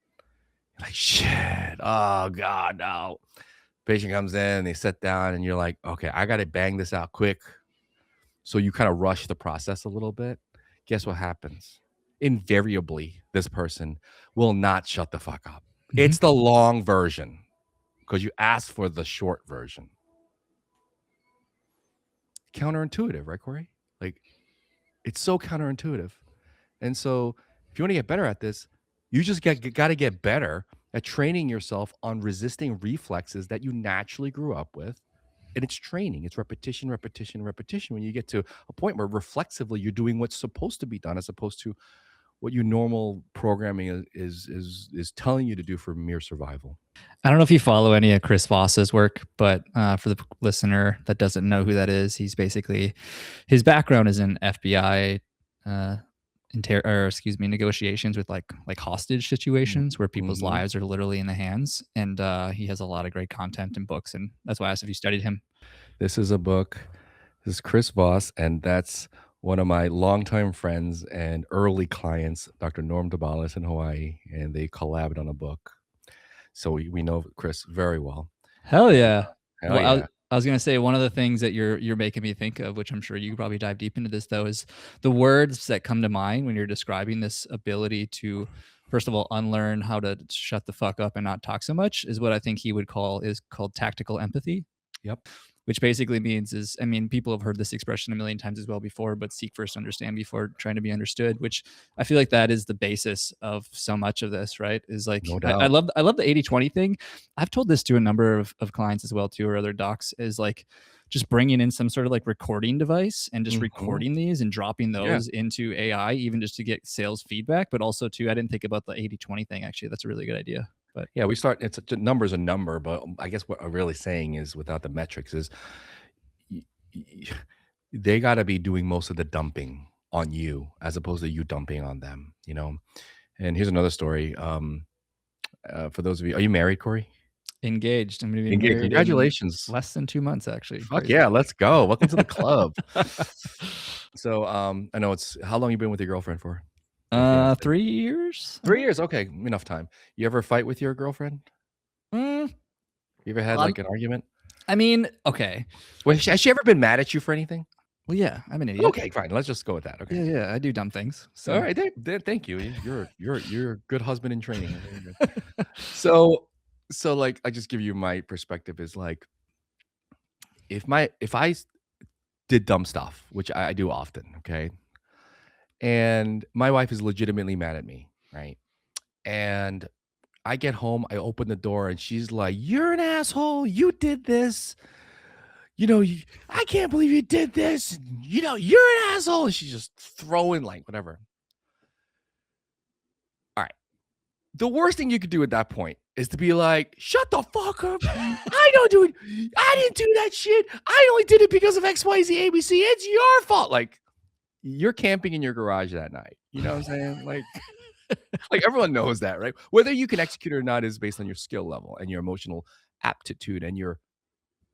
Speaker 1: like, shit. Oh, God, no. Patient comes in, they sit down, and you're like, okay, I got to bang this out quick. So you kind of rush the process a little bit. Guess what happens? Invariably, this person will not shut the fuck up.
Speaker 2: Mhm.
Speaker 1: It's the long version because you asked for the short version. Counterintuitive, right, Corey? Like, it's so counterintuitive. And so if you want to get better at this, you just got to get better at training yourself on resisting reflexes that you naturally grew up with. And it's training. It's repetition, repetition, repetition. When you get to a point where reflexively you're doing what's supposed to be done as opposed to what your normal programming is telling you to do for mere survival.
Speaker 2: I don't know if you follow any of Chris Voss's work, but for the listener that doesn't know who that is, he's basically, his background is in FBI, negotiations with like hostage situations where people's
Speaker 1: Mhm.
Speaker 2: lives are literally in the hands. And he has a lot of great content and books, and that's why I asked if you studied him.
Speaker 1: This is a book. This is Chris Voss, and that's one of my longtime friends and early clients, Dr. Norm Dabalis in Hawaii, and they collabed on a book. So we know Chris very well.
Speaker 2: Hell yeah.
Speaker 1: Hell
Speaker 2: Well,
Speaker 1: yeah.
Speaker 2: I was gonna say one of the things that you're making me think of, which I'm sure you probably dive deep into this though, is the words that come to mind when you're describing this ability to, first of all, unlearn how to shut the fuck up and not talk so much, is what I think he would call tactical empathy.
Speaker 1: Yep.
Speaker 2: Which basically means is, I mean, people have heard this expression a million times as well before, but seek first to understand before trying to be understood, which I feel like that is the basis of so much of this, right? Is like,
Speaker 1: No
Speaker 2: I
Speaker 1: doubt.
Speaker 2: love the 80-20 thing. I've told this to a number of clients as well too, or other docs, is like just bringing in some sort of like recording device and just
Speaker 1: Mhm.
Speaker 2: recording these and dropping
Speaker 1: Yeah.
Speaker 2: those into AI, even just to get sales feedback. But also too, I didn't think about the 80-20 thing. Actually, that's a really good idea. But
Speaker 1: Yeah, we start. It's a number's a number, but I guess what I'm really saying is, without the metrics, is y- y- they got to be doing most of the dumping on you as opposed to you dumping on them. You know. And here's another story. For those of you, are you married, Corey?
Speaker 2: engaged. I'm gonna be
Speaker 1: Engaged.
Speaker 2: married in
Speaker 1: Congratulations.
Speaker 2: less than 2 months, actually.
Speaker 1: Fuck
Speaker 2: Crazy.
Speaker 1: yeah, let's go. Welcome to the club. So, I know it's how long you been with your girlfriend for? Or fiance?
Speaker 2: 3 years.
Speaker 1: 3 years. Okay, enough time. You ever fight with your girlfriend?
Speaker 2: Mm,
Speaker 1: You ever had
Speaker 2: um,
Speaker 1: like an argument?
Speaker 2: I mean, okay.
Speaker 1: Well, has she ever been mad at you for anything?
Speaker 2: Well, yeah, I'm an idiot.
Speaker 1: Okay, fine. Let's just go with that. Okay.
Speaker 2: Yeah, yeah, I do dumb things. So.
Speaker 1: All right. Thank you. You're a good husband in training. Very good. So like I just give you my perspective is like if I did dumb stuff, which I do often, okay, and my wife is legitimately mad at me, right? And I get home, I open the door, and she's like, "You're an asshole. You did this. I can't believe you did this. You're an asshole." And she's just throwing like whatever. All right. The worst thing you could do at that point is to be like, "Shut the fuck up. I don't do it. I didn't do that shit. I only did it because of XYZ ABC. It's your fault." Like, you're camping in your garage that night. You know what I'm saying? Like everyone knows that, right? Whether you can execute or not is based on your skill level and your emotional aptitude and your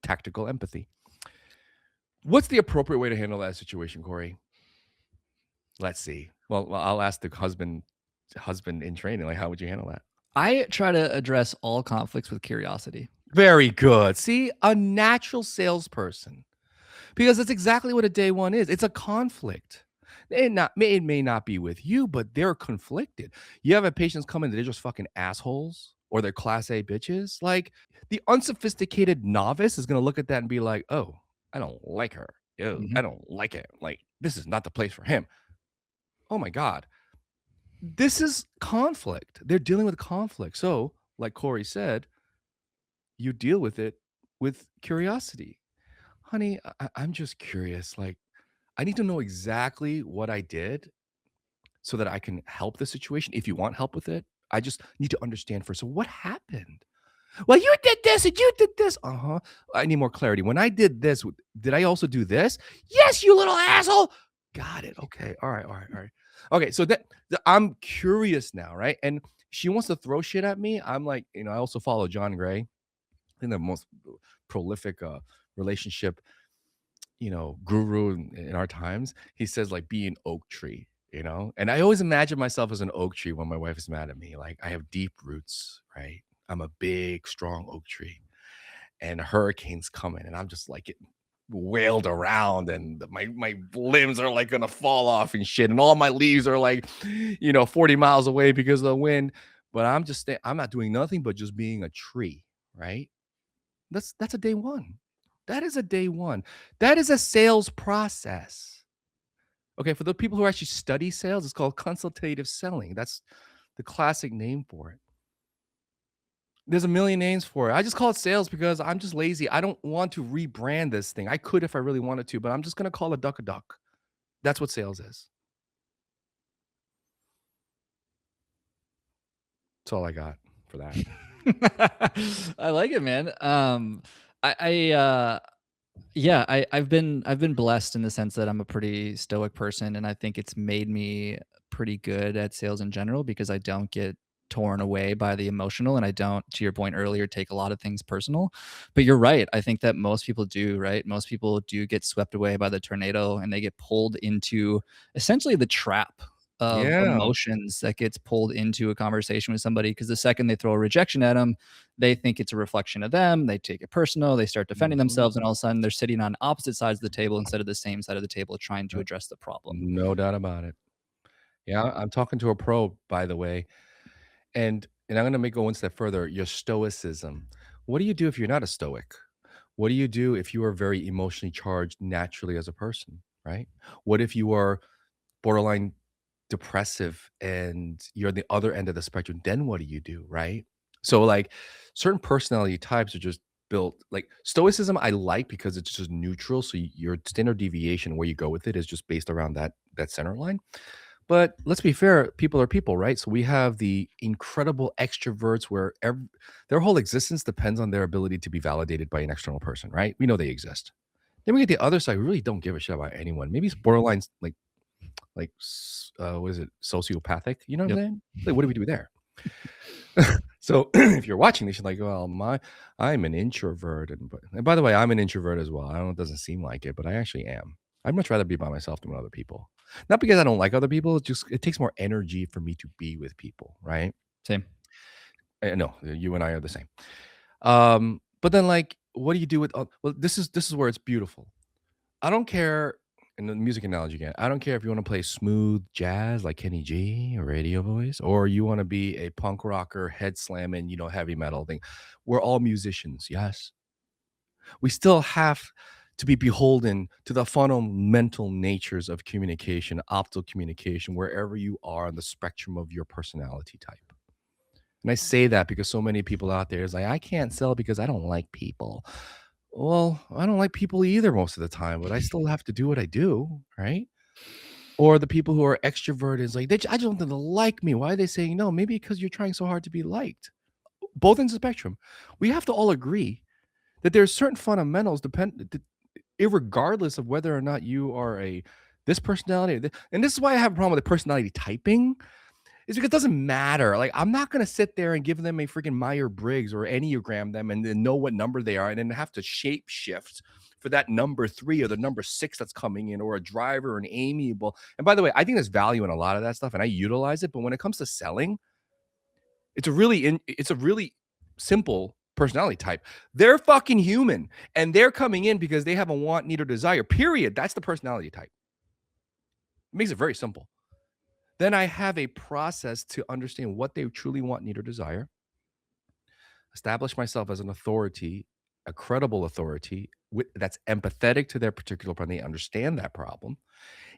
Speaker 1: tactical empathy. What's the appropriate way to handle that situation, Corey? Let's see. Well, I'll ask the husband in training. Like, how would you handle that?
Speaker 2: I try to address all conflicts with curiosity.
Speaker 1: Very good. See, a natural salesperson, because that's exactly what a day one is. It's a conflict. It may not be with you, but they're conflicted. You have a patients come in, they're just fucking assholes or they're class A bitches. Like the unsophisticated novice is gonna look at that and be like, "Oh, I don't like her. Ew,
Speaker 2: Mhm.
Speaker 1: I don't like it. Like, this is not the place for him." Oh my God. This is conflict. They're dealing with conflict. So, like Corey said, you deal with it with curiosity. Honey, I'm just curious. Like, I need to know exactly what I did so that I can help the situation. If you want help with it, I just need to understand first. So, what happened? Well, you did this and you did this. Uh-huh. I need more clarity. When I did this, did I also do this? Yes, you little asshole. Got it. Okay. All right. All right. All right. Okay. So I'm curious now, right? And she wants to throw shit at me. I'm like, I also follow John Gray. I think the most prolific relationship, guru in our times. He says like be an oak tree, and I always imagine myself as an oak tree when my wife is mad at me. Like I have deep roots, right? I'm a big, strong oak tree, and a hurricane's coming, and I'm just like getting wailed around, and my limbs are like gonna fall off and shit, and all my leaves are like, 40 miles away because of the wind. But I'm not doing nothing but just being a tree, right? That's a day one. That is a day one. That is a sales process. Okay, for the people who actually study sales, it's called consultative selling. That's the classic name for it. There's a million names for it. I just call it sales because I'm just lazy. I don't want to rebrand this thing. I could if I really wanted to, but I'm just gonna call a duck a duck. That's what sales is. That's all I got for that.
Speaker 2: I like it, man. Yeah, I've been blessed in the sense that I'm a pretty stoic person, and I think it's made me pretty good at sales in general because I don't get torn away by the emotional, and I don't, to your point earlier, take a lot of things personal. But you're right. I think that most people do, right? Most people do get swept away by the tornado and they get pulled into essentially the trap of
Speaker 1: Yeah.
Speaker 2: emotions that gets pulled into a conversation with somebody because the second they throw a rejection at them, they think it's a reflection of them. They take it personal. They start defending
Speaker 1: Mhm.
Speaker 2: themselves, and all of a sudden they're sitting on opposite sides of the table instead of the same side of the table trying to
Speaker 1: Yep.
Speaker 2: address the problem.
Speaker 1: No doubt about it. Yeah, I'm talking to a pro, by the way. And I'm gonna make go one step further, your stoicism. What do you do if you're not a stoic? What do you do if you are very emotionally charged naturally as a person, right? What if you are borderline depressive and you're the other end of the spectrum? Then what do you do, right? So like certain personality types are just built like stoicism I like because it's just neutral. So your standard deviation where you go with it is just based around that center line. But let's be fair, people are people, right? So we have the incredible extroverts where their whole existence depends on their ability to be validated by an external person, right? We know they exist. Then we get the other side, we really don't give a shit about anyone. Maybe it's borderline what is it, sociopathic? You know what I'm
Speaker 2: Yep.
Speaker 1: saying? Like, what do we do there? So if you're watching this, you're like, well, I'm an introvert, and by the way, I'm an introvert as well. I don't know, it doesn't seem like it, but I actually am. I'd much rather be by myself than with other people. Not because I don't like other people, it's just it takes more energy for me to be with people, right?
Speaker 2: Same.
Speaker 1: No, you and I are the same. But then like, what do you do with? Well, this is where it's beautiful. I don't care. In the music analogy again, I don't care if you want to play smooth jazz like Kenny G or Radio Voice, or you want to be a punk rocker, head slamming, heavy metal thing. We're all musicians, yes. We still have to be beholden to the fundamental natures of communication, optical communication, wherever you are on the spectrum of your personality type. And I say that because so many people out there is like, I can't sell because I don't like people. Well, I don't like people either most of the time, but I still have to do what I do, right? Or the people who are extroverted is like, I just want them to like me. Why are they saying no? Maybe because you're trying so hard to be liked. Both ends of the spectrum. We have to all agree that there's certain fundamentals irregardless of whether or not you are this personality. And this is why I have a problem with the personality typing is because it doesn't matter. Like, I'm not gonna sit there and give them a freaking Myers-Briggs or Enneagram them and then know what number they are and then have to shape shift for that number 3 or the number 6 that's coming in or a driver or an amiable. And by the way, I think there's value in a lot of that stuff and I utilize it, but when it comes to selling, it's a really simple personality type. They're fucking human and they're coming in because they have a want, need, or desire. Period. That's the personality type. It makes it very simple. Then I have a process to understand what they truly want, need, or desire, establish myself as an authority, a credible authority that's empathetic to their particular problem. They understand that problem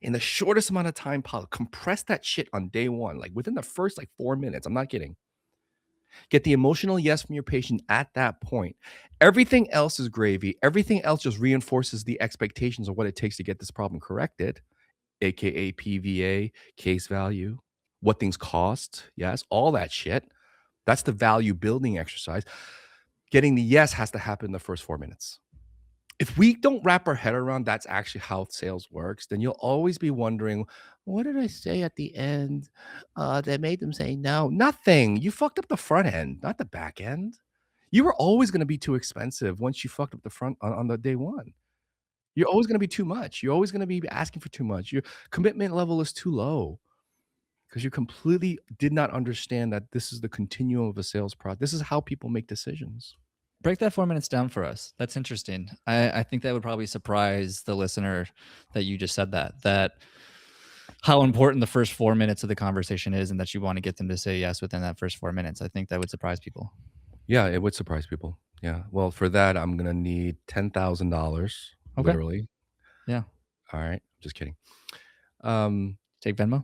Speaker 1: in the shortest amount of time possible. Compress that shit on day one, like within the first like 4 minutes. I'm not kidding. Get the emotional yes from your patient at that point. Everything else is gravy. Everything else just reinforces the expectations of what it takes to get this problem corrected, aka PVA, case value, what things cost. Yes, all that shit. That's the value building exercise. getting the yes has to happen in the first 4 minutes. If we don't wrap our head around that's actually how sales works, then you'll always be wondering, what did I say at the end that made them say no? Nothing. You fucked up the front end, not the back end. You were always going to be too expensive once you fucked up the front on the day one. You're always going to be too much. You're always going to be asking for too much. Your commitment level is too low because you completely did not understand that this is the continuum of a sales process. This is how people make decisions.
Speaker 2: Break that 4 minutes down for us. That's interesting. I think that would probably surprise the listener that you just said that how important the first 4 minutes of the conversation is, and that you want to get them to say yes within that first 4 minutes. I think that would surprise people.
Speaker 1: Yeah, it would surprise people. Yeah. Well, for that, I'm gonna need $10,000,
Speaker 2: Okay.
Speaker 1: literally.
Speaker 2: Yeah.
Speaker 1: All right. Just kidding.
Speaker 2: Take Venmo.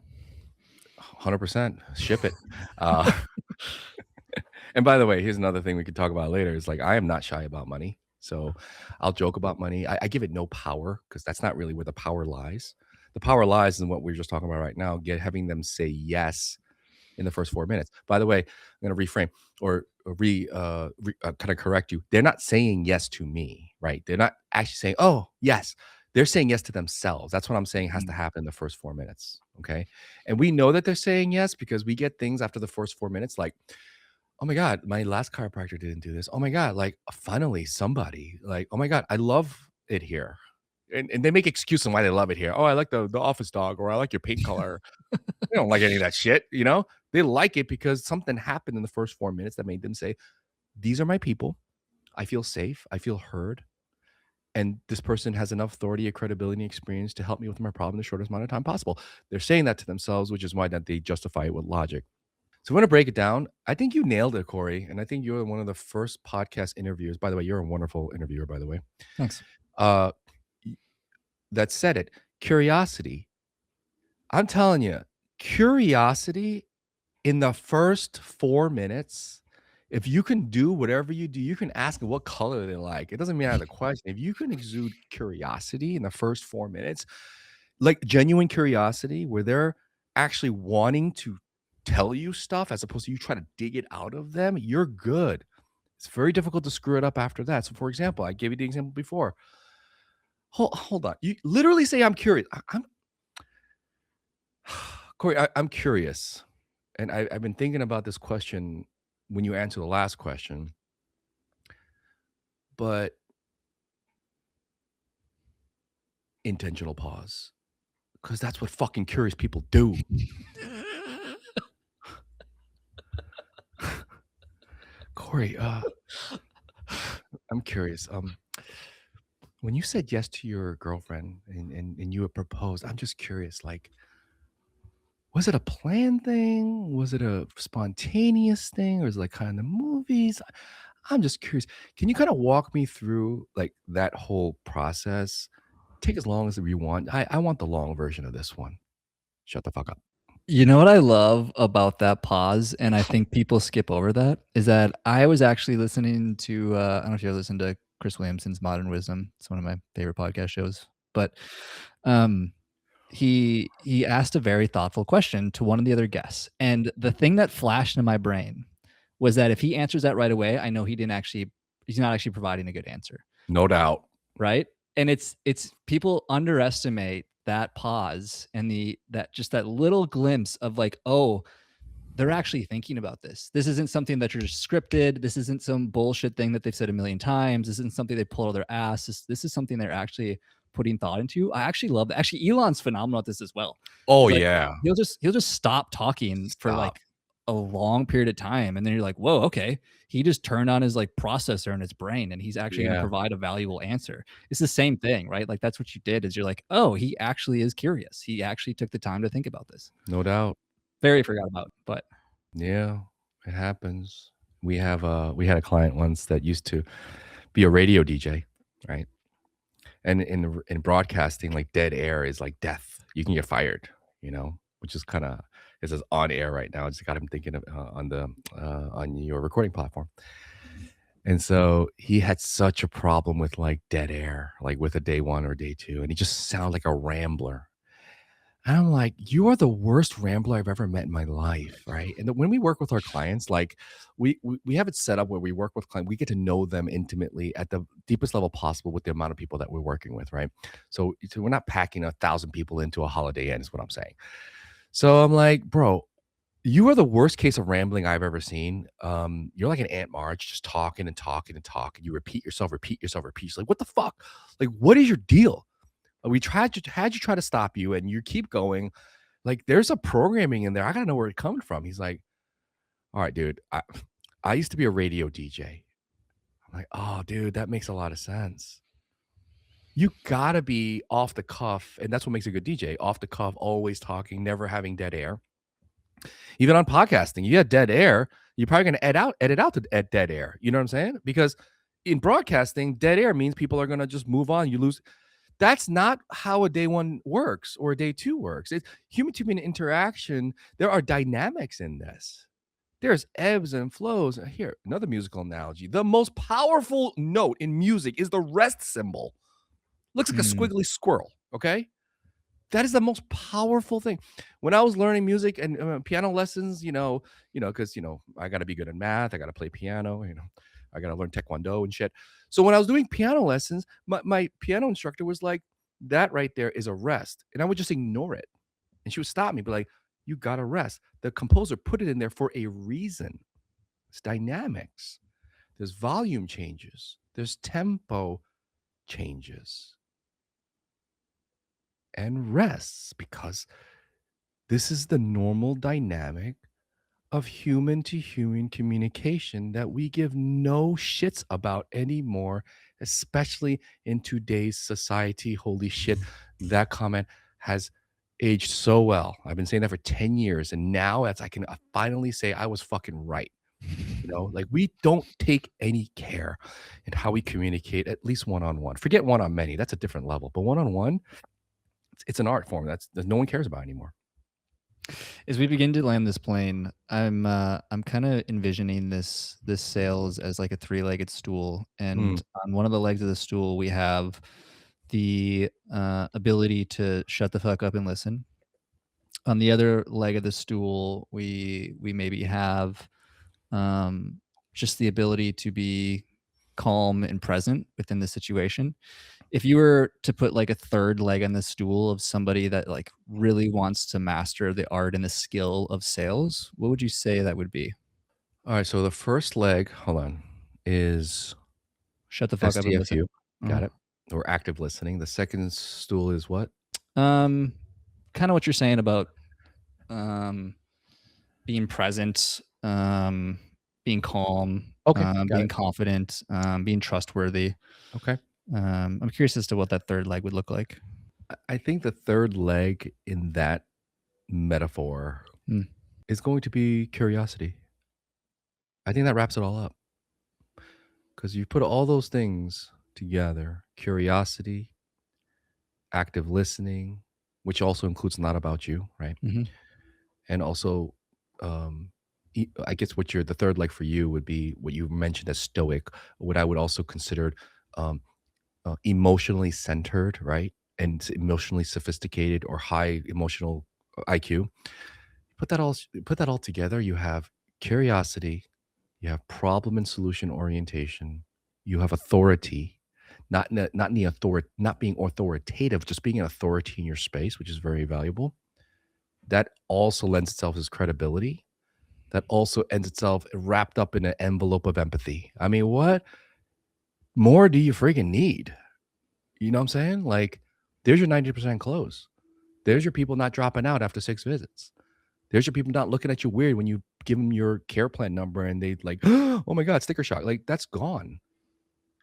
Speaker 1: 100%. Ship it. Uh, and by the way, here's another thing we could talk about later. Is like I am not shy about money, so I'll joke about money. I give it no power because that's not really where the power lies. The power lies in what we're just talking about right now. Having them say yes in the first 4 minutes. By the way, I'm going to reframe or kind of correct you. They're not saying yes to me, right? They're not actually saying, oh, yes. They're saying yes to themselves. That's what I'm saying has to happen in the first 4 minutes. Okay. And we know that they're saying yes because we get things after the first 4 minutes like, oh my God, my last chiropractor didn't do this. Oh my God, like finally somebody, like, oh my God, I love it here. And they make excuses on why they love it here. Oh, I like the office dog, or I like your paint color. They don't like any of that shit, you know? They like it because something happened in the first 4 minutes that made them say, these are my people. I feel safe. I feel heard. And this person has enough authority, credibility, and experience to help me with my problem in the shortest amount of time possible. They're saying that to themselves, which is why that they justify it with logic. So I'm going to break it down. I think you nailed it, Corey. And I think you're one of the first podcast interviewers. By the way, you're a wonderful interviewer, by the way.
Speaker 2: Thanks.
Speaker 1: That said it. Curiosity. I'm telling you, curiosity in the first 4 minutes, if you can do whatever you do, you can ask them what color they like. It doesn't matter the question. If you can exude curiosity in the first 4 minutes, like genuine curiosity, where they're actually wanting to tell you stuff as opposed to you trying to dig it out of them, you're good. It's very difficult to screw it up after that. So, for example, I gave you the example before. Hold on. You literally say, I'm curious. Corey, I'm curious. And I've been thinking about this question when you answer the last question, but intentional pause, because that's what fucking curious people do. Corey, I'm curious. When you said yes to your girlfriend and you had proposed, I'm just curious, like, was it a planned thing? Was it a spontaneous thing? Or was it like kind of the movies? I'm just curious. Can you kind of walk me through like that whole process? Take as long as you want. I want the long version of this one. Shut the fuck up.
Speaker 2: You know what I love about that pause, and I think people skip over that, is that I was actually listening to, I don't know if you ever listened to Chris Williamson's Modern Wisdom. It's one of my favorite podcast shows, but he asked a very thoughtful question to one of the other guests, and the thing that flashed in my brain was that if he answers that right away, I know he's not actually providing a good answer.
Speaker 1: No doubt.
Speaker 2: Right? And it's people underestimate that pause and that little glimpse of like, oh, they're actually thinking about this. This isn't something that you're just scripted. This isn't some bullshit thing that they've said a million times. This isn't something they pull out of their ass. This is something they're actually putting thought into. I actually love that. Actually, Elon's phenomenal at this as well.
Speaker 1: Oh,
Speaker 2: Like,
Speaker 1: yeah.
Speaker 2: he'll just stop talking for like a long period of time, and then you're like, whoa, okay, he just turned on his like processor in his brain, and he's actually going to provide a valuable answer. It's the same thing, right? Like that's what you did, is you're like, oh, he actually is curious. He actually took the time to think about this.
Speaker 1: No doubt.
Speaker 2: Very forgot about, but
Speaker 1: Yeah, it happens. We had a client once that used to be a radio DJ, right? And in broadcasting, like dead air is like death. You can get fired, which is kind of it says on air right now. I just got him thinking of on your recording platform. And so he had such a problem with like dead air, like with a day one or day two, and he just sounded like a rambler. And I'm like, you are the worst rambler I've ever met in my life, right? And when we work with our clients, like we have it set up where we work with clients, we get to know them intimately at the deepest level possible with the amount of people that we're working with, right? So we're not packing 1,000 people into a Holiday Inn, is what I'm saying. So I'm like, bro, you are the worst case of rambling I've ever seen. You're like an Aunt Marge, just talking and talking and talking. You repeat yourself, repeat yourself, repeat. She's like, what the fuck? Like, what is your deal? We had you try to stop you, and you keep going. Like, there's a programming in there. I gotta know where it comes from. He's like, all right, dude. I used to be a radio DJ. I'm like, oh, dude, that makes a lot of sense. You gotta be off the cuff, and that's what makes a good DJ. Off the cuff, always talking, never having dead air. Even on podcasting, you had dead air. You're probably gonna edit out the dead air. You know what I'm saying? Because in broadcasting, dead air means people are gonna just move on. You lose. That's not how a day one works or a day two works. It's human to human interaction. There are dynamics in this. There's ebbs and flows. Here, another musical analogy. The most powerful note in music is the rest symbol. Looks like a
Speaker 2: Mm.
Speaker 1: squiggly squirrel. Okay. That is the most powerful thing. When I was learning music and piano lessons, because I got to be good at math, I got to play piano, I got to learn taekwondo and shit. So when I was doing piano lessons, my piano instructor was like, "That right there is a rest," and I would just ignore it, and she would stop me, be like, "You got to rest." The composer put it in there for a reason. It's dynamics. There's volume changes. There's tempo changes and rests because this is the normal dynamic of human to human communication that we give no shits about anymore, especially in today's society. Holy shit, that comment has aged so well. I've been saying that for 10 years, and now I can finally say I was fucking right. Like we don't take any care in how we communicate, at least one on one. Forget one on many, that's a different level, but one on one, it's an art form that no one cares about anymore.
Speaker 2: As we begin to land this plane, I'm kind of envisioning this sales as like a three-legged stool,
Speaker 1: Mm,
Speaker 2: and on one of the legs of the stool we have the ability to shut the fuck up and listen. On the other leg of the stool, we maybe have um, just the ability to be calm and present within the situation. If you were to put like a third leg on the stool of somebody that like really wants to master the art and the skill of sales, what would you say that would be?
Speaker 1: all right, so the first leg, hold on, is
Speaker 2: Shut the fuck up and listen.
Speaker 1: STFU. Got
Speaker 2: Oh.
Speaker 1: it. Or active listening. The second stool is what?
Speaker 2: Um, kind of what you're saying about um, being present, being calm,
Speaker 1: Okay, got
Speaker 2: being
Speaker 1: it.
Speaker 2: confident, being trustworthy.
Speaker 1: Okay.
Speaker 2: I'm curious as to what that third leg would look like.
Speaker 1: I think the third leg in that metaphor
Speaker 2: Mm.
Speaker 1: is going to be curiosity. I think that wraps it all up because you put all those things together: curiosity, active listening, which also includes not about you, right?
Speaker 2: Mhm.
Speaker 1: And also, um, I guess the third leg for you would be what you mentioned as stoic, what I would also consider um, emotionally centered, right? And emotionally sophisticated or high emotional IQ. Put that all together, you have curiosity, you have problem and solution orientation, you have authority, not being authoritative, just being an authority in your space, which is very valuable. That also lends itself as credibility. That also ends itself wrapped up in an envelope of empathy. I mean, what more do you freaking need? You know what I'm saying? Like, there's your 90% close. There's your people not dropping out after 6 visits. There's your people not looking at you weird when you give them your care plan number and they like, "Oh my god, sticker shock." Like, that's gone.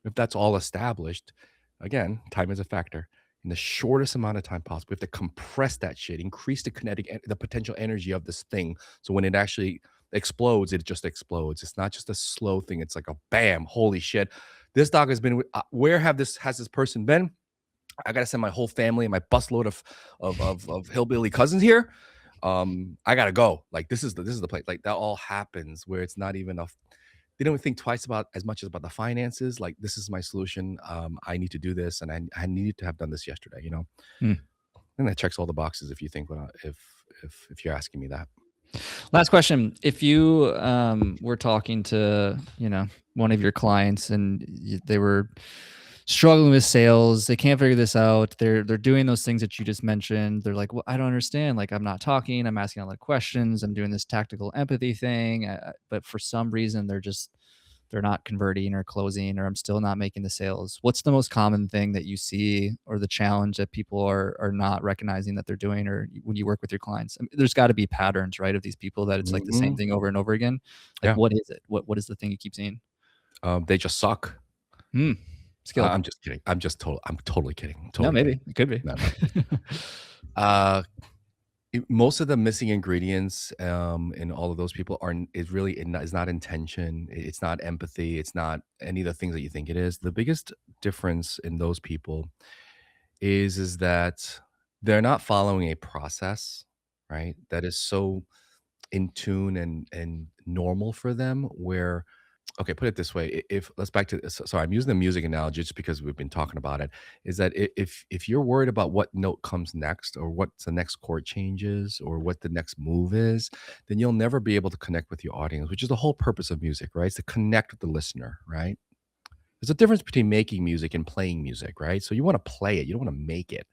Speaker 1: If that's all established, again, time is a factor. In the shortest amount of time possible, we have to compress that shit, increase the potential energy of this thing. So when it actually explodes, it just explodes. It's not just a slow thing. It's like a bam, holy shit. This dog has been, where has this person been? I gotta send my whole family and my busload of hillbilly cousins here. I gotta go. Like this is the place. Like that all happens where it's not even enough. They don't think twice about as much as about the finances. Like this is my solution. I need to do this, and I needed to have done this yesterday.
Speaker 2: Mm.
Speaker 1: think that checks all the boxes if you think if you're asking me that.
Speaker 2: Last question. If you were talking to, one of your clients and they were struggling with sales, they can't figure this out. They're doing those things that you just mentioned. They're like, "Well, I don't understand. Like, I'm not talking. I'm asking a lot of questions. I'm doing this tactical empathy thing, but for some reason, they're not converting or closing, or I'm still not making the sales." What's the most common thing that you see, or the challenge that people are not recognizing that they're doing, or when you work with your clients? I mean, there's got to be patterns, right, of these people that it's like the same
Speaker 1: Mhm.
Speaker 2: thing over and over again. Like,
Speaker 1: Yeah.
Speaker 2: what is it? What is the thing you keep seeing?
Speaker 1: They just suck.
Speaker 2: Hmm. Skill.
Speaker 1: I'm just kidding. I'm totally kidding. I'm
Speaker 2: No,
Speaker 1: totally kidding.
Speaker 2: maybe it could be.
Speaker 1: No, no. Uh, Most of the missing ingredients in all of those people is really is not intention. It's not empathy. It's not any of the things that you think it is. The biggest difference in those people is that they're not following a process, right? That is so in tune and normal for them. Where okay, put it this way, if let's back to sorry, I'm using the music analogy just because we've been talking about it, is that if you're worried about what note comes next or what the next chord changes or what the next move is, then you'll never be able to connect with your audience, which is the whole purpose of music, right? It's to connect with the listener, right? There's a difference between making music and playing music, right? So you want to play it, you don't want to make it.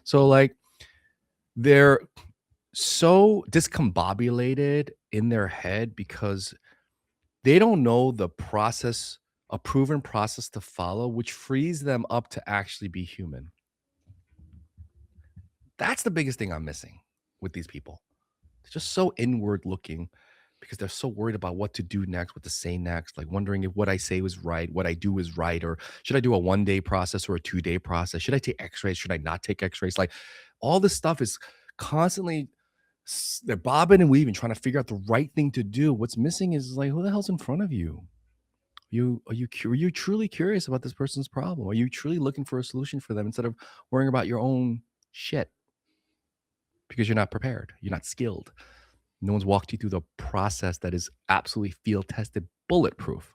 Speaker 1: So like they're so discombobulated in their head because they don't know the process, a proven process to follow, which frees them up to actually be human. That's the biggest thing I'm missing with these people. They're just so inward looking because they're so worried about what to do next, what to say next, like wondering if what I say was right, what I do is right, or should I do a 1 day process or a 2 day process? Should I take x-rays? Should I not take x-rays? Like all this stuff is constantly they're bobbing and weaving, trying to figure out the right thing to do. What's missing is like, who the hell's in front of you? Are you truly curious about this person's problem? Are you truly looking for a solution for them instead of worrying about your own shit because you're not prepared, you're not skilled. No one's walked you through the process that is absolutely field tested, bulletproof.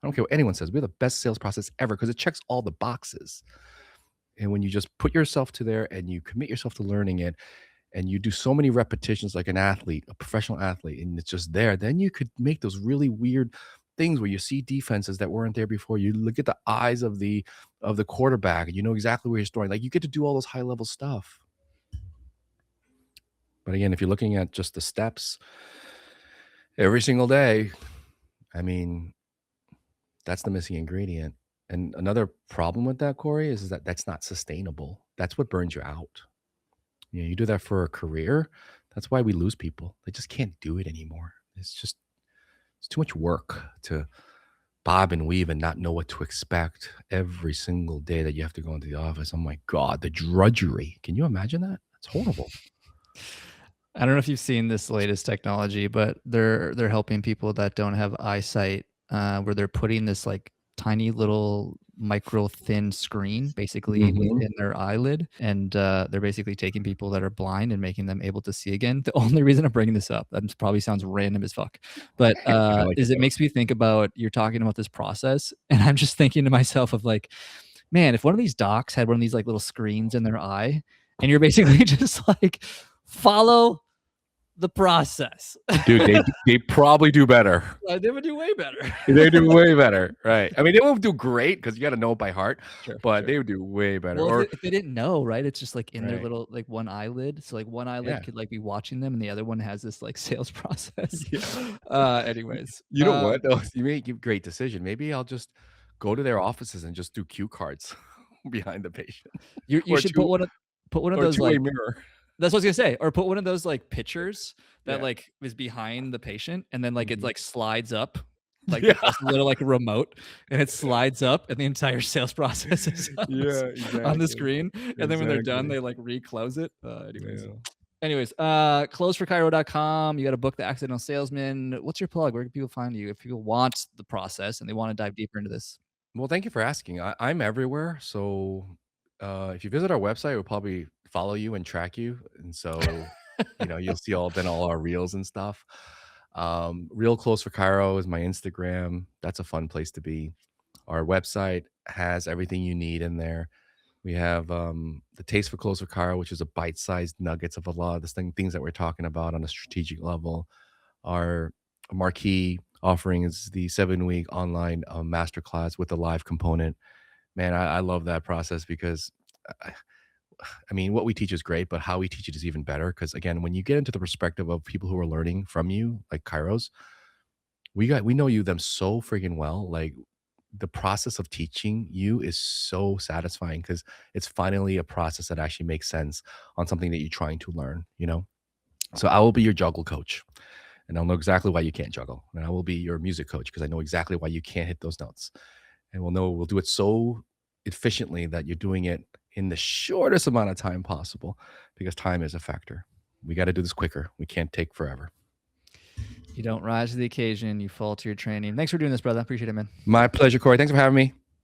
Speaker 1: I don't care what anyone says. We're the best sales process ever because it checks all the boxes. And when you just put yourself to there and you commit yourself to learning it and you do so many repetitions like an athlete, a professional athlete, and it's just there, then you could make those really weird things where you see defenses that weren't there before. You look at the eyes of the quarterback and you know exactly where he's throwing. Like you get to do all those high level stuff. But again, if you're looking at just the steps every single day, I mean, that's the missing ingredient. And another problem with that, Corey, is that that's not sustainable. That's what burns you out. You know, you do that for a career. That's why we lose people. They just can't do it anymore. It's too much work to bob and weave and not know what to expect every single day that you have to go into the office. Oh my God, the drudgery. Can you imagine that? It's horrible.
Speaker 2: I don't know if you've seen this latest technology, but they're helping people that don't have eyesight, where they're putting this like tiny little micro thin screen basically
Speaker 1: Mhm.
Speaker 2: within their eyelid, and they're basically taking people that are blind and making them able to see again. The only reason I'm bringing this up, that probably sounds random as fuck, but
Speaker 1: I like it
Speaker 2: is it
Speaker 1: though.
Speaker 2: makes me think about you're talking about this process, and I'm just thinking to myself of like, man, if one of these docs had one of these like little screens in their eye, and you're basically just like follow the process.
Speaker 1: Dude, they probably do better.
Speaker 2: They would do way better.
Speaker 1: They do way better, right? I mean, they won't do great because you got to know it by heart,
Speaker 2: Sure,
Speaker 1: but
Speaker 2: sure.
Speaker 1: they would do way better.
Speaker 2: Well,
Speaker 1: Or
Speaker 2: if they didn't know, right? It's just like in their
Speaker 1: right,
Speaker 2: little like one eyelid. So like one eyelid
Speaker 1: yeah,
Speaker 2: could like be watching them, and the other one has this like sales process.
Speaker 1: yeah.
Speaker 2: Anyways,
Speaker 1: You know what though? You make a great decision. Maybe I'll just go to their offices and just do cue cards behind the patient,
Speaker 2: you
Speaker 1: or
Speaker 2: should put one of those
Speaker 1: two-way
Speaker 2: like
Speaker 1: mirror.
Speaker 2: that's what I was gonna say, or put one of those like pictures that
Speaker 1: Yeah.
Speaker 2: like is behind the patient, and then like it
Speaker 1: Mhm.
Speaker 2: like slides up. Like
Speaker 1: Yeah.
Speaker 2: it has a little like remote, and it slides up, and the entire sales process is
Speaker 1: Yeah,
Speaker 2: on the
Speaker 1: exactly.
Speaker 2: screen. And then when they're done,
Speaker 1: Exactly.
Speaker 2: they like reclose it. Anyways.
Speaker 1: Yeah.
Speaker 2: Anyways, closeforchiro.com. You got a book, The Accidental Salesman. What's your plug? Where can people find you if people want the process and they want to dive deeper into this?
Speaker 1: Well, thank you for asking. I'm everywhere. So if you visit our website, we'll probably follow you and track you. And so, you know, you'll see all our reels and stuff. Real Close for Cairo is my Instagram. That's a fun place to be. Our website has everything you need in there. We have the Taste for Close For Chiro, which is a bite-sized nuggets of a lot of the things that we're talking about on a strategic level. Our marquee offering is the 7-week online masterclass with a live component. Man, I love that process because I, I mean, what we teach is great, but how we teach it is even better. Because again, when you get into the perspective of people who are learning from you, like Kairos, we know you them so freaking well. Like the process of teaching you is so satisfying because it's finally a process that actually makes sense on something that you're trying to learn, you know? So I will be your juggle coach and I'll know exactly why you can't juggle. And I will be your music coach because I know exactly why you can't hit those notes. And we'll do it so efficiently that you're doing it in the shortest amount of time possible because time is a factor. We got to do this quicker. We can't take forever.
Speaker 2: You don't rise to the occasion, you fall to your training. Thanks for doing this, brother. Appreciate it, man.
Speaker 1: My pleasure, Corey. Thanks for having me.